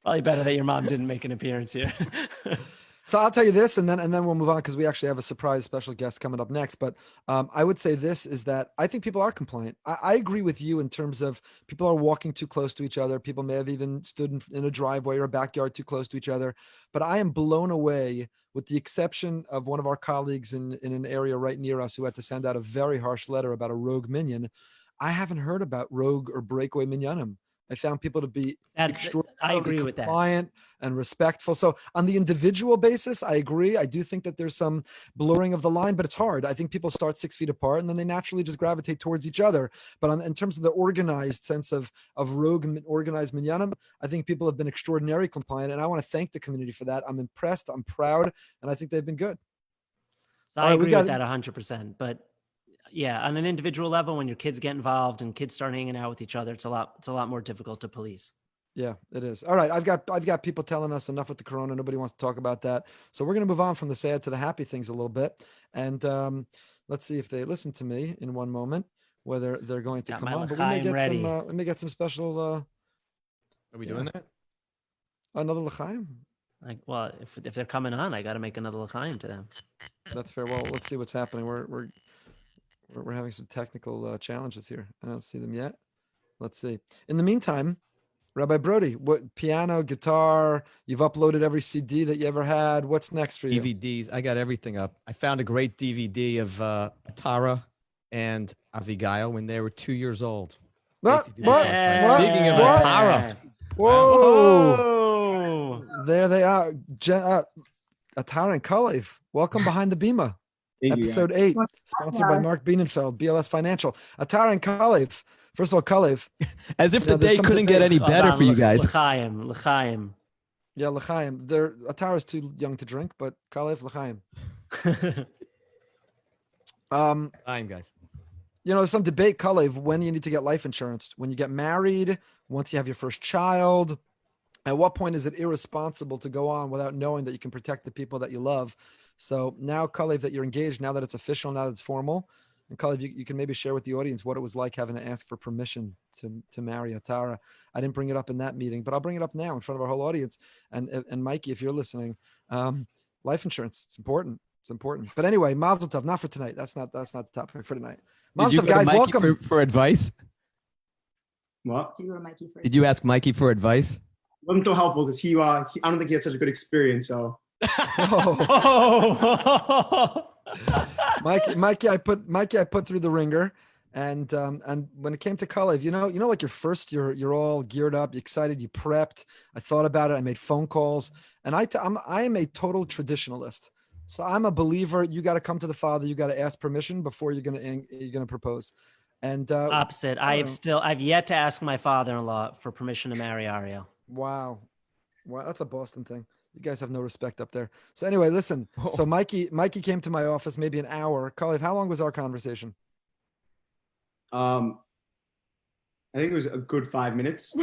Probably better that your mom didn't make an appearance here. So I'll tell you this, and then we'll move on because we actually have a surprise special guest coming up next. But I would say this is that I think people are compliant. I agree with you in terms of people are walking too close to each other. People may have even stood in a driveway or a backyard too close to each other. But I am blown away, with the exception of one of our colleagues in an area right near us who had to send out a very harsh letter about a rogue minyan. I haven't heard about rogue or breakaway minyanim. I found people to be extraordinarily compliant and respectful. So on the individual basis, I agree. I do think that there's some blurring of the line, but it's hard. I think people start 6 feet apart and then they naturally just gravitate towards each other. But in terms of the organized sense of rogue and organized minyanim, I think people have been extraordinarily compliant. And I want to thank the community for that. I'm impressed. I'm proud. And I think they've been good. So I agree with that 100%. But yeah, on an individual level, when your kids get involved and kids start hanging out with each other, it's a lot more difficult to police. Yeah, it is. All right, I've got people telling us enough with the corona. Nobody wants to talk about that. So we're going to move on from the sad to the happy things a little bit. And let's see if they listen to me in one moment, whether they're going to come on. But we may get some special. Are we doing that? Another l'chaim? Like, well, if they're coming on, I got to make another l'chaim to them. That's fair. Well, let's see what's happening. We're having some technical challenges here. I don't see them yet. Let's see. In the meantime, Rabbi Broide, what piano, guitar? You've uploaded every CD that you ever had. What's next for you? DVDs. I got everything up. I found a great DVD of Tara and Abigail when they were 2 years old. What? Speaking What? of What? Tara, Whoa! Whoa! There they are. Atara and Kalev. Welcome behind the Bima. Episode 8, sponsored by Mark Bienenfeld, BLS Financial. Atara and Kalev. First of all, Kalev. as if the day couldn't get any better for you guys. L'chaim. Yeah, l'chaim. Atara's too young to drink, but Kalev, l'chaim. Fine, guys. You know, some debate, Kalev, when you need to get life insurance. When you get married, once you have your first child. At what point is it irresponsible to go on without knowing that you can protect the people that you love? So now, Kalev, that you're engaged, now that it's official, now that it's formal, and Kalev, you can maybe share with the audience what it was like having to ask for permission to marry Atara. I didn't bring it up in that meeting, but I'll bring it up now in front of our whole audience. And Mikey, if you're listening, life insurance, it's important. It's important. But anyway, Mazel Tov, not for tonight. That's not the topic for tonight. Mazel Tov, guys, welcome. For advice? What? Did you ask Mikey for advice? Wasn't so helpful because he I don't think he had such a good experience. So, Mikey, I put through the ringer, and when it came to Kalev, you know, like you're all geared up, you're excited, you prepped. I thought about it, I made phone calls, and I am a total traditionalist. So I'm a believer. You got to come to the Father. You got to ask permission before you're gonna propose. And opposite, I've yet to ask my father-in-law for permission to marry Ariel. Wow, that's a Boston thing. You guys have no respect up there. So anyway, listen. Oh. So Mikey came to my office maybe an hour. Kalev, how long was our conversation? I think it was a good 5 minutes.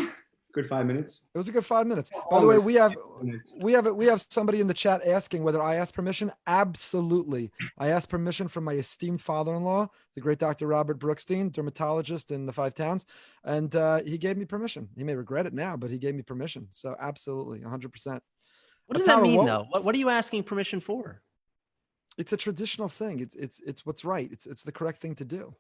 Good 5 minutes. It was a good 5 minutes. By the way, we have somebody in the chat asking whether I asked permission. Absolutely. I asked permission from my esteemed father-in-law, the great Dr. Robert Brookstein, dermatologist in the 5 towns. And he gave me permission. He may regret it now, but he gave me permission. So absolutely, 100%. What does that mean, though? What are you asking permission for? It's a traditional thing. It's what's right. It's the correct thing to do.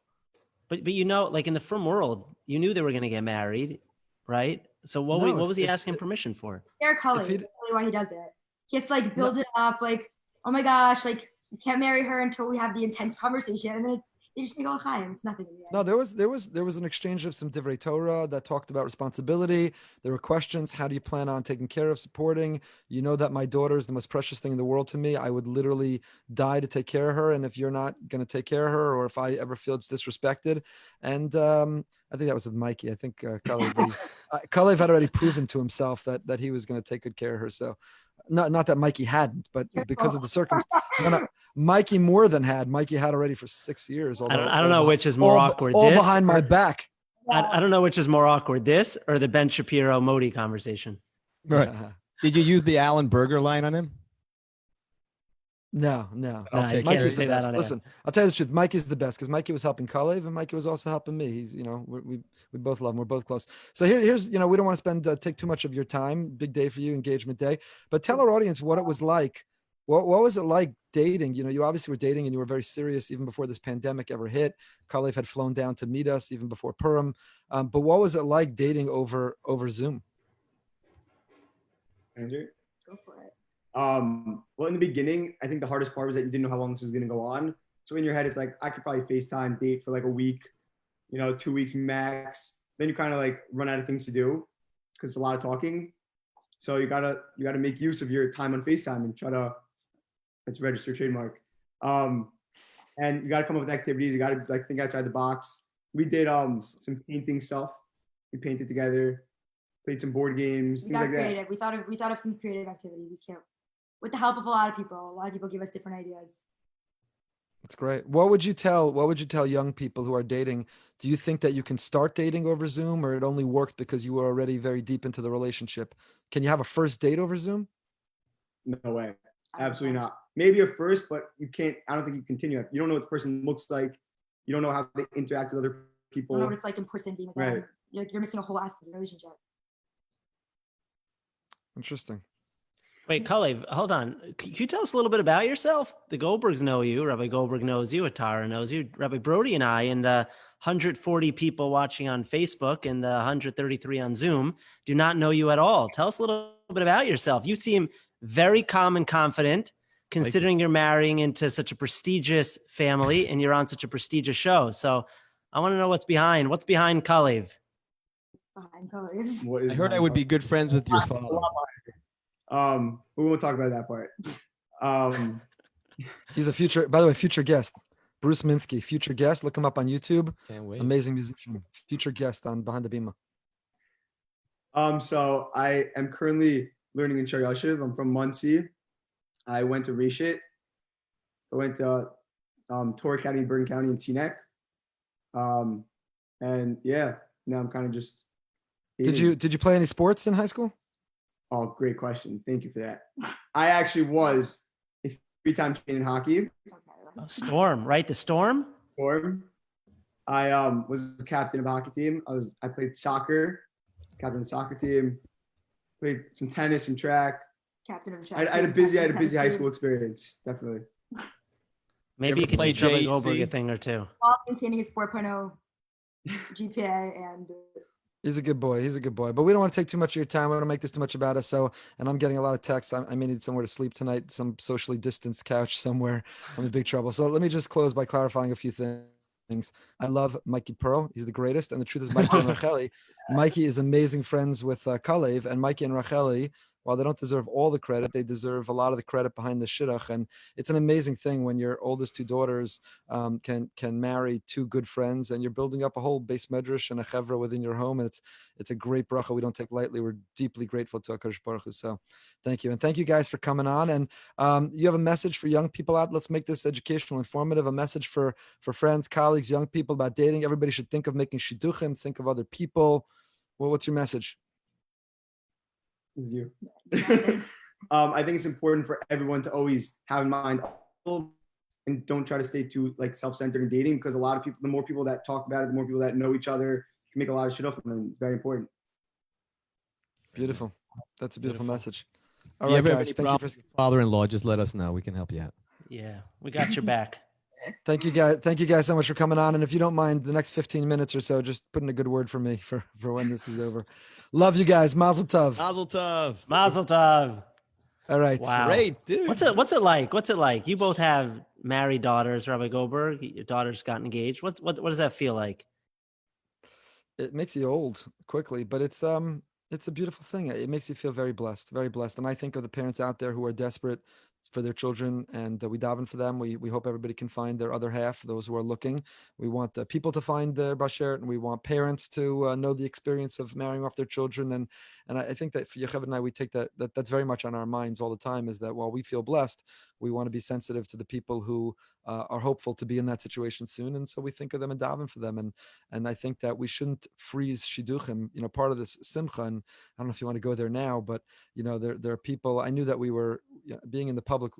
But you know, like in the frum world, you knew they were going to get married, right? So what was he asking permission for? Fair color. That's really why he does it. He has to like build it up, like, oh my gosh, like you can't marry her until we have the intense conversation, and then they just make all chaim. It's nothing in the end. No, there was an exchange of some divrei Torah that talked about responsibility. There were questions. How do you plan on taking care of, supporting? You know that my daughter is the most precious thing in the world to me. I would literally die to take care of her. And if you're not going to take care of her, or if I ever feel it's disrespected, and I think that was with Mikey. I think Kalev had already proven to himself that he was going to take good care of her. So not that Mikey hadn't, but because of the circumstance. Mikey more than had. Mikey had already for 6 years. I don't know which is more awkward. All behind my back. I don't know which is more awkward, this or the Ben Shapiro Modi conversation. Right. Did you use the Alan Berger line on him? No. Mikey's the best. Listen, I'll tell you the truth. Mikey's the best because Mikey was helping Kalev and Mikey was also helping me. He's, we both love him. We're both close. So here's, we don't want to take too much of your time. Big day for you, engagement day. But tell our audience what it was like. What was it like dating? You obviously were dating and you were very serious even before this pandemic ever hit. Kalev had flown down to meet us even before Purim. But what was it like dating over Zoom? Andrew? Go for it. Well, in the beginning, I think the hardest part was that you didn't know how long this was going to go on. So in your head, it's like, I could probably FaceTime, date for like a week, 2 weeks max. Then you kind of like run out of things to do because it's a lot of talking. So you gotta make use of your time on FaceTime and try to, it's registered trademark. And you gotta come up with activities. You gotta like think outside the box. We did some painting stuff. We painted together, played some board games, things like creative. that. We thought of some creative activities. With the help of a lot of people. A lot of people give us different ideas. That's great. What would you tell young people who are dating? Do you think that you can start dating over Zoom, or it only worked because you were already very deep into the relationship? Can you have a first date over Zoom? No way. Absolutely not. Maybe a first, but you can't. I don't think you continue. You don't know what the person looks like. You don't know how they interact with other people. You don't know what it's like in person being with them. You're missing a whole aspect of the relationship. Interesting. Wait, Kalev, hold on. Can you tell us a little bit about yourself? The Goldbergs know you. Rabbi Goldberg knows you. Atara knows you. Rabbi Broide and I, and the 140 people watching on Facebook and the 133 on Zoom, do not know you at all. Tell us a little bit about yourself. You seem very calm and confident, considering you're marrying into such a prestigious family and you're on such a prestigious show. So I want to know what's behind Kalev. Behind Kalev. What is I heard I would be good friends with your father. We won't talk about that part. He's a future, by the way, future guest. Bruce Minsky, future guest. Look him up on YouTube. Can't wait. Amazing musician. Future guest on Behind the Bima. So I am currently learning in Shar Yashiv. I'm from Muncie. I went to Reshit. I went to Torrey County, Bergen County, and Teaneck. And yeah, now I'm kind of just. Did you play any sports in high school? Oh, great question. Thank you for that. I actually was a 3-time champion in hockey. Storm, right? The Storm? Storm. I was the captain of the hockey team. I played soccer, captain of the soccer team. Played some tennis and track. Captain of track. I had a busy high school experience, definitely. Maybe you could play teach Rabbi JC? Goldberg a thing or two. While maintaining his 4.0 GPA and. He's a good boy. He's a good boy. But we don't want to take too much of your time. We don't want to make this too much about us. So, and I'm getting a lot of texts. I may need somewhere to sleep tonight, some socially distanced couch somewhere. I'm in big trouble. So let me just close by clarifying a few things. I love Mikey Pearl. He's the greatest. And the truth is, Mikey and Racheli. Mikey is amazing friends with Kalev, and Mikey and Racheli, while they don't deserve all the credit, they deserve a lot of the credit behind the shidduch. And it's an amazing thing when your oldest two daughters can marry two good friends, and you're building up a whole base medrash and a chevra within your home. And it's a great bracha we don't take lightly. We're deeply grateful to HaKadosh Baruch Hu. So thank you. And thank you guys for coming on. And you have a message for young people out. Let's make this educational, informative, a message for friends, colleagues, young people about dating. Everybody should think of making shidduchim, think of other people. Well, what's your message? Is you. I think it's important for everyone to always have in mind and don't try to stay too self-centered in dating, because a lot of people, the more people that talk about it, the more people that know each other can make a lot of shit up, and it's very important. Beautiful. That's a beautiful message. All If you right, ever have guys. any Thank you problems with father-in-law, just let us know. We can help you out. Yeah, we got your back. Thank you guys. Thank you guys so much for coming on. And if you don't mind, the next 15 minutes or so, just put in a good word for me for when this is over. Love you guys. Mazel tov. Mazel tov. Mazel tov. All right. Wow. Great, dude. What's it like? What's it like? You both have married daughters, Rabbi Goldberg. Your daughters got engaged. What does that feel like? It makes you old quickly, but it's a beautiful thing. It makes you feel very blessed, very blessed. And I think of the parents out there who are desperate for their children, and we daven for them. We hope everybody can find their other half, those who are looking. We want people to find their bashert, and we want parents to know the experience of marrying off their children. And I think that for Yocheved and I, we take that's very much on our minds all the time, is that while we feel blessed, we want to be sensitive to the people who are hopeful to be in that situation soon. And so we think of them and daven for them. And I think that we shouldn't freeze shidduchim. Part of this simcha, and I don't know if you want to go there now, but there are people. I knew that we were being in the public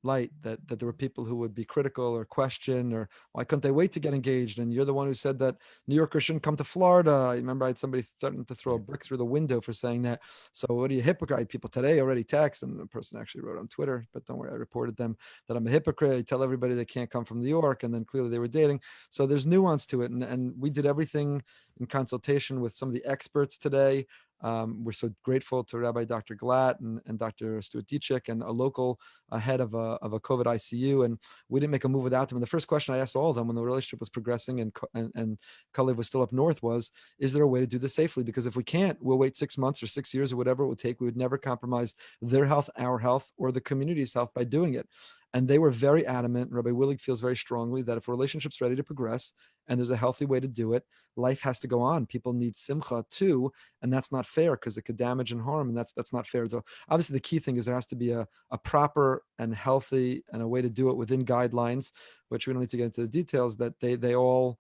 light, that there were people who would be critical or question, or why couldn't they wait to get engaged? And you're the one who said that New Yorkers shouldn't come to Florida. I remember I had somebody threatening to throw a brick through the window for saying that. So what are you, hypocrite? People today already text, and the person actually wrote on Twitter, but don't worry, I reported them, that I'm a hypocrite. I tell everybody they can't come from New York, and then clearly they were dating. So there's nuance to it. And we did everything in consultation with some of the experts today. We're so grateful to Rabbi Dr. Glatt and Dr. Stuart Dietrich and a local head of a COVID ICU, and we didn't make a move without them. And the first question I asked all of them when the relationship was progressing and Kalev was still up north was, is there a way to do this safely? Because if we can't, we'll wait 6 months or 6 years or whatever it would take. We would never compromise their health, our health, or the community's health by doing it. And they were very adamant. Rabbi Willig feels very strongly that if a relationship's ready to progress and there's a healthy way to do it, life has to go on. People need simcha too, and that's not fair because it could damage and harm, and that's not fair. So obviously the key thing is there has to be a proper and healthy and a way to do it within guidelines, which we don't need to get into the details, that they all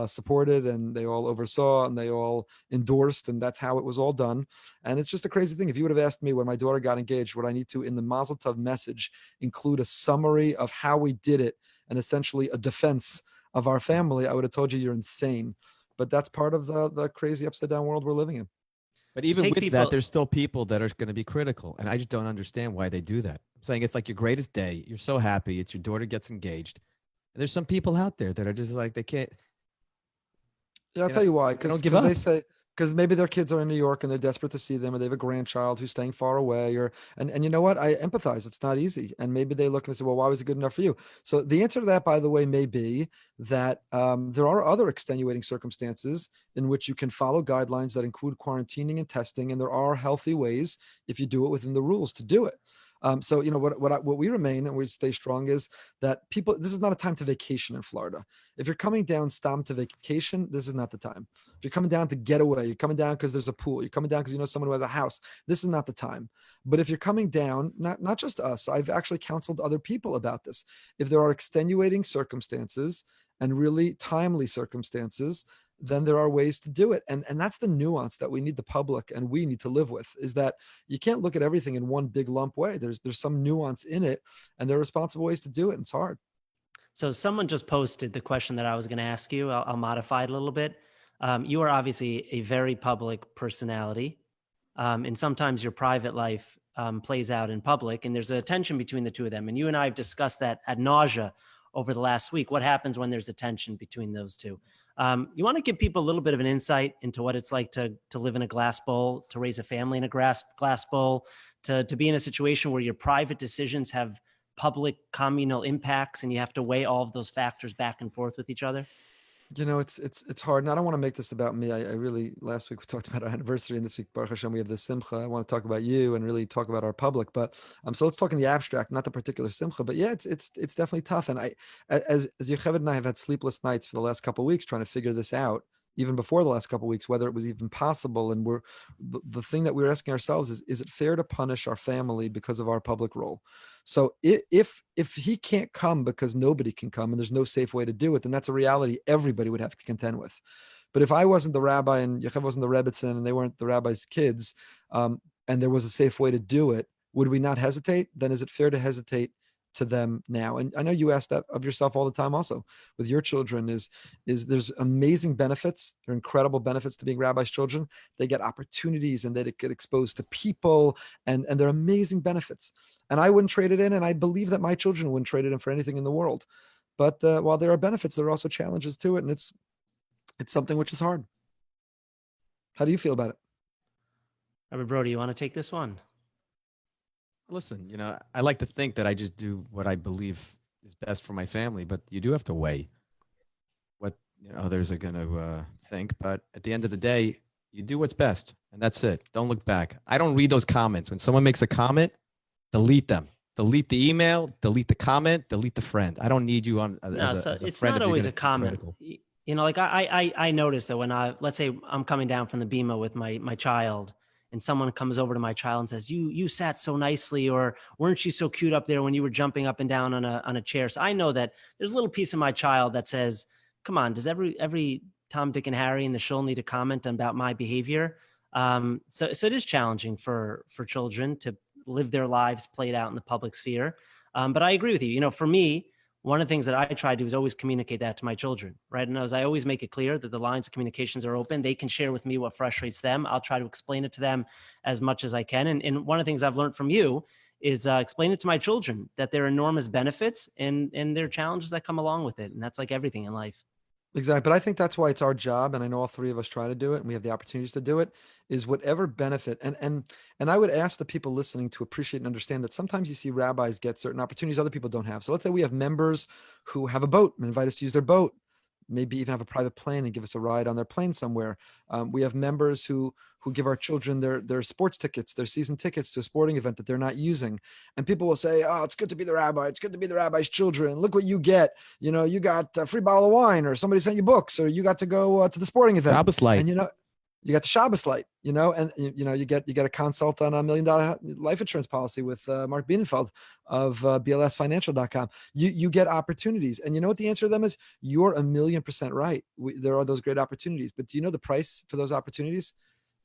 supported and they all oversaw and they all endorsed, and that's how it was all done. And it's just a crazy thing. If you would have asked me when my daughter got engaged, would I need to, in the Mazel Tov message, include a summary of how we did it and essentially a defense of our family, I would have told you you're insane. But that's part of the crazy upside down world we're living in. But even with people, that, there's still people that are going to be critical. And I just don't understand why they do that. I'm saying it's like your greatest day. You're so happy. It's your daughter gets engaged. And there's some people out there that are just like, they can't. Yeah, I'll tell you why. They don't Because give up. they say, because maybe their kids are in New York and they're desperate to see them, or they have a grandchild who's staying far away, or and you know what? I empathize. It's not easy, and maybe they look and they say, "Well, why was it good enough for you?" So the answer to that, by the way, may be that there are other extenuating circumstances in which you can follow guidelines that include quarantining and testing, and there are healthy ways, if you do it within the rules, to do it. So you know what we remain and we stay strong is that people. This is not a time to vacation in Florida. If you're coming down stam to vacation, this is not the time. If you're coming down to get away, you're coming down because there's a pool, you're coming down because you know someone who has a house, this is not the time. But if you're coming down, not just us, I've actually counseled other people about this. If there are extenuating circumstances and really timely circumstances, then there are ways to do it. And that's the nuance that we need the public and we need to live with, is that you can't look at everything in one big lump way. There's some nuance in it, and there are responsible ways to do it, and it's hard. So someone just posted the question that I was going to ask you. I'll modify it a little bit. You are obviously a very public personality, and sometimes your private life plays out in public, and there's a tension between the two of them. And you and I have discussed that ad nausea over the last week. What happens when there's a tension between those two? You want to give people a little bit of an insight into what it's like to live in a glass bowl, to raise a family in a glass bowl, to be in a situation where your private decisions have public communal impacts, and you have to weigh all of those factors back and forth with each other? You know, it's hard. And I don't want to make this about me. I really, last week we talked about our anniversary, and this week, Baruch Hashem, we have the simcha. I want to talk about you and really talk about our public. But so let's talk in the abstract, not the particular simcha. But yeah, it's definitely tough. And as Yocheved and I have had sleepless nights for the last couple of weeks trying to figure this out, even before the last couple of weeks, whether it was even possible. And the thing that we're asking ourselves is it fair to punish our family because of our public role? So if he can't come because nobody can come and there's no safe way to do it, then that's a reality everybody would have to contend with. But if I wasn't the rabbi and Yocheved wasn't the Rebbitzin and they weren't the rabbi's kids, and there was a safe way to do it, would we not hesitate? Then is it fair to hesitate to them now? And I know you ask that of yourself all the time also with your children, is there's amazing benefits. There are incredible benefits to being rabbi's children. They get opportunities and they get exposed to people, and there are amazing benefits. And I wouldn't trade it in, and I believe that my children wouldn't trade it in for anything in the world. But while there are benefits, there are also challenges to it, and it's something which is hard. How do you feel about it? Rabbi Broide, you want to take this one? Listen, I like to think that I just do what I believe is best for my family, but you do have to weigh what others are going to think. But at the end of the day, you do what's best, and that's it. Don't look back. I don't read those comments. When someone makes a comment, delete them. Delete the email, delete the comment, delete the friend. I don't need you on as a it's friend. Not always a comment. Critical. Like I noticed that when let's say I'm coming down from the Bima with my child, and someone comes over to my child and says, you sat so nicely, or weren't you so cute up there when you were jumping up and down on a chair? So I know that there's a little piece of my child that says, come on, does every Tom, Dick, and Harry in the shul need to comment about my behavior? So it is challenging for children to live their lives played out in the public sphere. But I agree with you. For me, one of the things that I try to do is always communicate that to my children, right? And as I always make it clear that the lines of communications are open, they can share with me what frustrates them. I'll try to explain it to them as much as I can. And one of the things I've learned from you is explain it to my children that there are enormous benefits and there are challenges that come along with it. And that's like everything in life. Exactly. But I think that's why it's our job, and I know all three of us try to do it, and we have the opportunities to do it, is whatever benefit. And I would ask the people listening to appreciate and understand that sometimes you see rabbis get certain opportunities other people don't have. So let's say we have members who have a boat and invite us to use their boat, maybe even have a private plane and give us a ride on their plane somewhere. We have members who give our children their sports tickets, their season tickets to a sporting event that they're not using. And people will say, oh, it's good to be the rabbi. It's good to be the rabbi's children. Look what you get. You got a free bottle of wine, or somebody sent you books, or you got to go to the sporting event. Shabbos light. And you got the Shabbos light, and you get a consult on $1 million life insurance policy with Mark Bienenfeld of blsfinancial.com. You get opportunities, and you know what the answer to them is? You're 1,000,000% right. There are those great opportunities, but do you know the price for those opportunities?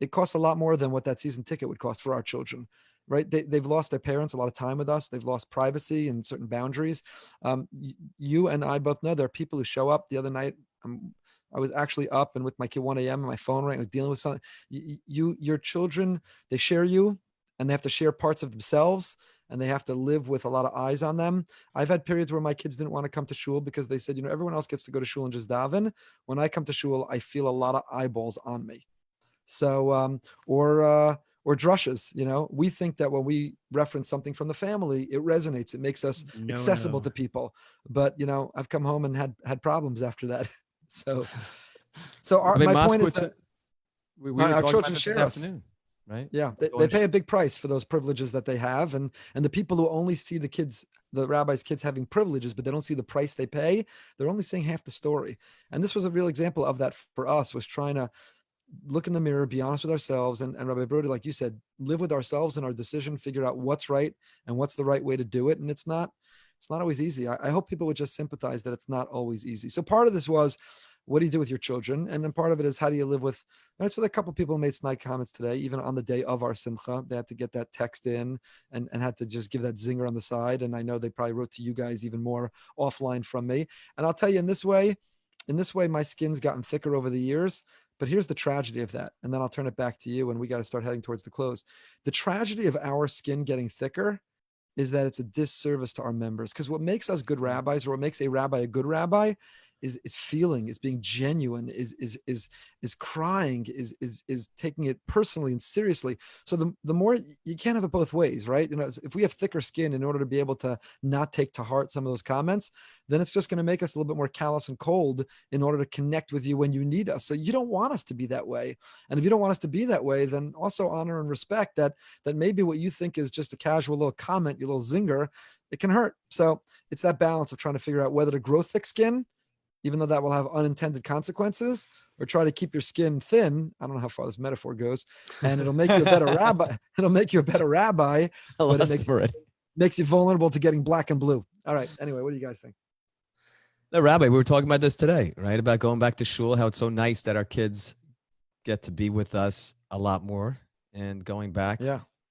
It costs a lot more than what that season ticket would cost for our children, right? They've lost their parents a lot of time with us. They've lost privacy and certain boundaries. You and I both know there are people who show up. The other night, I was actually up and with my kid 1 a.m. and my phone rang. I was dealing with something. Your children, they share you, and they have to share parts of themselves, and they have to live with a lot of eyes on them. I've had periods where my kids didn't want to come to shul because they said, everyone else gets to go to shul and just daven. When I come to shul, I feel a lot of eyeballs on me. So, or drushes, we think that when we reference something from the family, it resonates. It makes us accessible to people. But, I've come home and had problems after that. So my point is that our children share us. Afternoon. Right? Yeah, they pay a big price for those privileges that they have, and the people who only see the rabbis' kids having privileges, but they don't see the price they pay, they're only seeing half the story. And this was a real example of that for us, was trying to look in the mirror, be honest with ourselves, and Rabbi Broide, like you said, live with ourselves in our decision, figure out what's right and what's the right way to do it. And it's not always easy. I hope people would just sympathize that it's not always easy. So part of this was, what do you do with your children? And then part of it is, how do you live with, right? So a couple of people made snide comments today, even on the day of our simcha, they had to get that text in and had to just give that zinger on the side. And I know they probably wrote to you guys even more offline from me. And I'll tell you, in this way, my skin's gotten thicker over the years. But here's the tragedy of that. And then I'll turn it back to you, and we got to start heading towards the close. The tragedy of our skin getting thicker is that it's a disservice to our members. Because what makes us good rabbis, or what makes a rabbi a good rabbi, is feeling, is being genuine, is crying, is taking it personally and seriously. So the more, you can't have it both ways, right? If we have thicker skin in order to be able to not take to heart some of those comments, then it's just going to make us a little bit more callous and cold in order to connect with you when you need us. So you don't want us to be that way. And if you don't want us to be that way, then also honor and respect that maybe what you think is just a casual little comment, your little zinger, it can hurt. So it's that balance of trying to figure out whether to grow thick skin, even though that will have unintended consequences, or try to keep your skin thin. I don't know how far this metaphor goes, and it'll make you a better rabbi. It'll make you a better rabbi, but it makes you vulnerable to getting black and blue. All right. Anyway, what do you guys think? The rabbi, we were talking about this today, right? About going back to shul, how it's so nice that our kids get to be with us a lot more, and going back,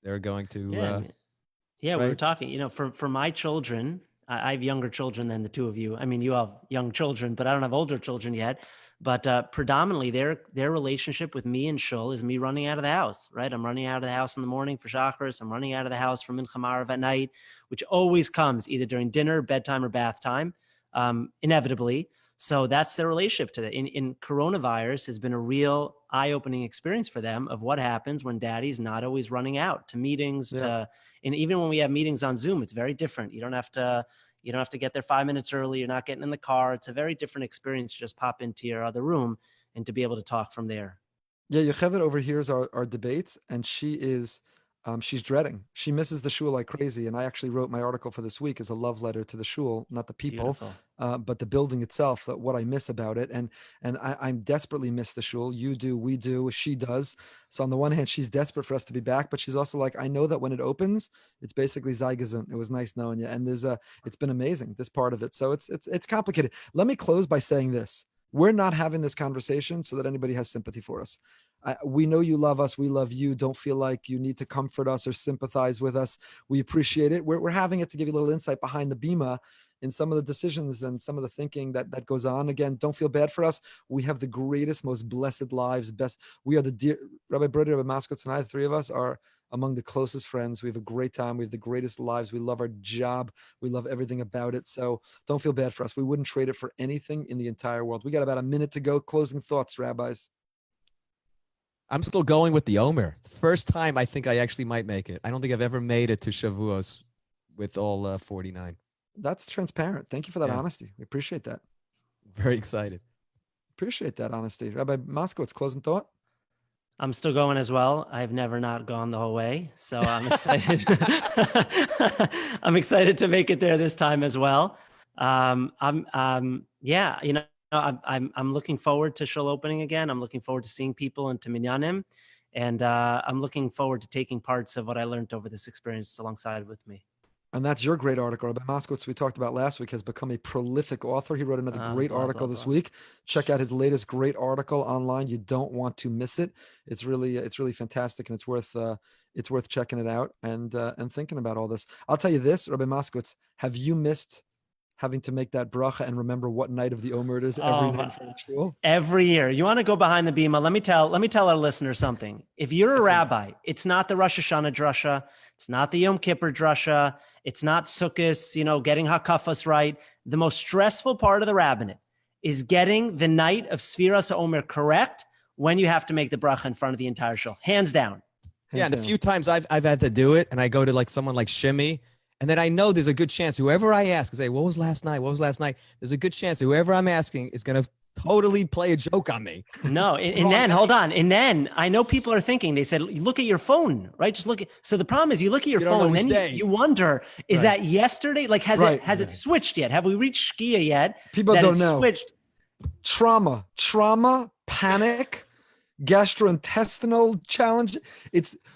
they're going to. Right? We were talking. For my children, I have younger children than the two of you. I mean, you have young children, but I don't have older children yet. But predominantly, their relationship with me and shul is me running out of the house, right? I'm running out of the house in the morning for shacharis. I'm running out of the house for mincha marav at night, which always comes either during dinner, bedtime, or bath time, inevitably. So that's their relationship to that. In coronavirus has been a real eye-opening experience for them of what happens when daddy's not always running out to meetings, and even when we have meetings on Zoom, it's very different. You don't have to get there 5 minutes early. You're not getting in the car. It's a very different experience to just pop into your other room and to be able to talk from there. Yeah, Yocheved overhears our debates, and she's dreading. She misses the shul like crazy. And I actually wrote my article for this week as a love letter to the shul, not the people, but the building itself, what I miss about it. And I desperately miss the shul. You do, we do, she does. So on the one hand, she's desperate for us to be back, but she's also like, I know that when it opens, it's basically Zeigazun. It was nice knowing you. And it's been amazing, this part of it. So it's complicated. Let me close by saying this. We're not having this conversation so that anybody has sympathy for us. We know you love us. We love you. Don't feel like you need to comfort us or sympathize with us. We appreciate it. We're having it to give you a little insight behind the Bima in some of the decisions and some of the thinking that goes on. Again, don't feel bad for us. We have the greatest, most blessed lives. We are the dear Rabbi Broide, Rabbi Moskowitz, and I, the three of us are among the closest friends. We have a great time. We have the greatest lives. We love our job. We love everything about it. So don't feel bad for us. We wouldn't trade it for anything in the entire world. We got about a minute to go. Closing thoughts, rabbis. I'm still going with the Omer. First time I think I actually might make it. I don't think I've ever made it to Shavuos with all 49. That's transparent. Thank you for that honesty. We appreciate that. Very excited. Appreciate that honesty. Rabbi Moskowitz, closing thought? I'm still going as well. I've never not gone the whole way. So I'm excited. I'm excited to make it there this time as well. I'm looking forward to shul opening again. I'm looking forward to seeing people and to minyanim. And I'm looking forward to taking parts of what I learned over this experience alongside with me. And that's your great article. Rabbi Moskowitz, we talked about last week, has become a prolific author. He wrote another great article this week. Check out his latest great article online. You don't want to miss it. It's really fantastic, and it's worth checking it out and thinking about all this. I'll tell you this, Rabbi Moskowitz, have you missed having to make that bracha and remember what night of the Omer it is every night for shul? Every year. You want to go behind the bima? Let me tell our listeners something. If you're a rabbi, it's not the Rosh Hashanah drasha, it's not the Yom Kippur drasha, it's not Sukkot, getting hakafas right. The most stressful part of the rabbinate is getting the night of Sfiras Omer correct when you have to make the bracha in front of the entire shul. Hands down. Yeah, and a few times I've had to do it, and I go to like someone like Shimmy, and then I know there's a good chance whoever I ask, say, what was last night? What was last night? There's a good chance whoever I'm asking is going to totally play a joke on me. No, and then hold on. And then I know people are thinking, they said, look at your phone, right? Just look at, so the problem is you look at your phone and then you wonder, is that yesterday? Like, has it switched yet? Have we reached Shkia yet? People don't know. Switched? Trauma, panic, gastrointestinal challenge.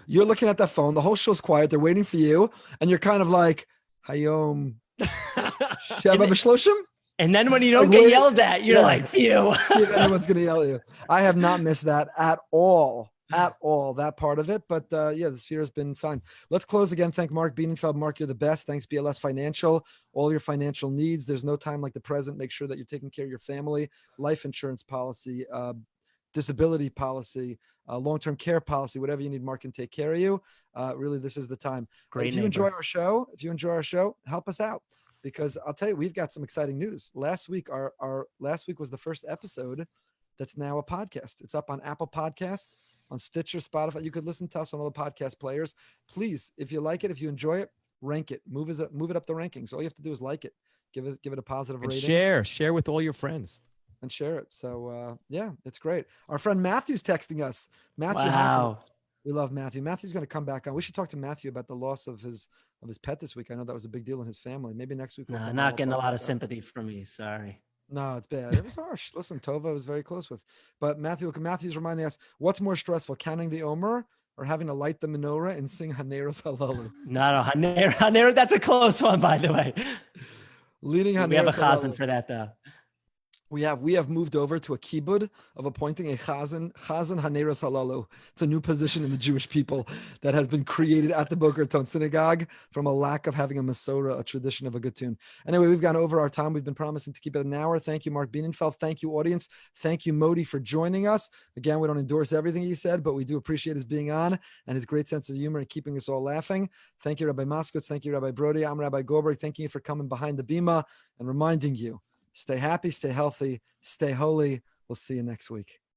You're looking at that phone, the whole show's quiet, they're waiting for you, and you're kind of like, Hayom Sheva B'Shloshim? And then when you don't get yelled at, you're like, phew. See if anyone's going to yell at you. I have not missed that at all, that part of it. But the sphere has been fine. Let's close again. Thank Mark Bienenfeld. Mark, you're the best. Thanks, BLS Financial. All your financial needs. There's no time like the present. Make sure that you're taking care of your family, life insurance policy, disability policy, long-term care policy, whatever you need, Mark can take care of you. Really, this is the time. If you enjoy our show, help us out. Because I'll tell you, we've got some exciting news. Last week, our last week was the first episode that's now a podcast. It's up on Apple Podcasts, on Stitcher, Spotify. You could listen to us on all the podcast players. Please, if you like it, if you enjoy it, rank it. Move it up the rankings. All you have to do is like it. Give it a positive rating. Share with all your friends. And share it. So it's great. Our friend Matthew's texting us. Matthew, wow. We love Matthew. Matthew's going to come back on. We should talk to Matthew about the loss of his pet this week. I know that was a big deal in his family. Maybe next week. No, not getting a lot of sympathy from me. Sorry. No, it's bad. It was harsh. Listen, Tova was very close with. But Matthew's reminding us, what's more stressful, counting the Omer or having to light the menorah and sing Haneros Halalu? No, Haner, that's a close one, by the way. Leading Haneros. We have a chazan for that, though. We have moved over to a kibbud of appointing a chazan haneros halalu. It's a new position in the Jewish people that has been created at the Boca Raton Synagogue from a lack of having a Masorah, a tradition of a good tune. Anyway, we've gone over our time. We've been promising to keep it an hour. Thank you, Mark Bienenfeld. Thank you, audience. Thank you, Modi, for joining us. Again, we don't endorse everything he said, but we do appreciate his being on and his great sense of humor and keeping us all laughing. Thank you, Rabbi Moskowitz. Thank you, Rabbi Broide. I'm Rabbi Goldberg. Thank you for coming behind the Bima and reminding you, stay happy, stay healthy, stay holy. We'll see you next week.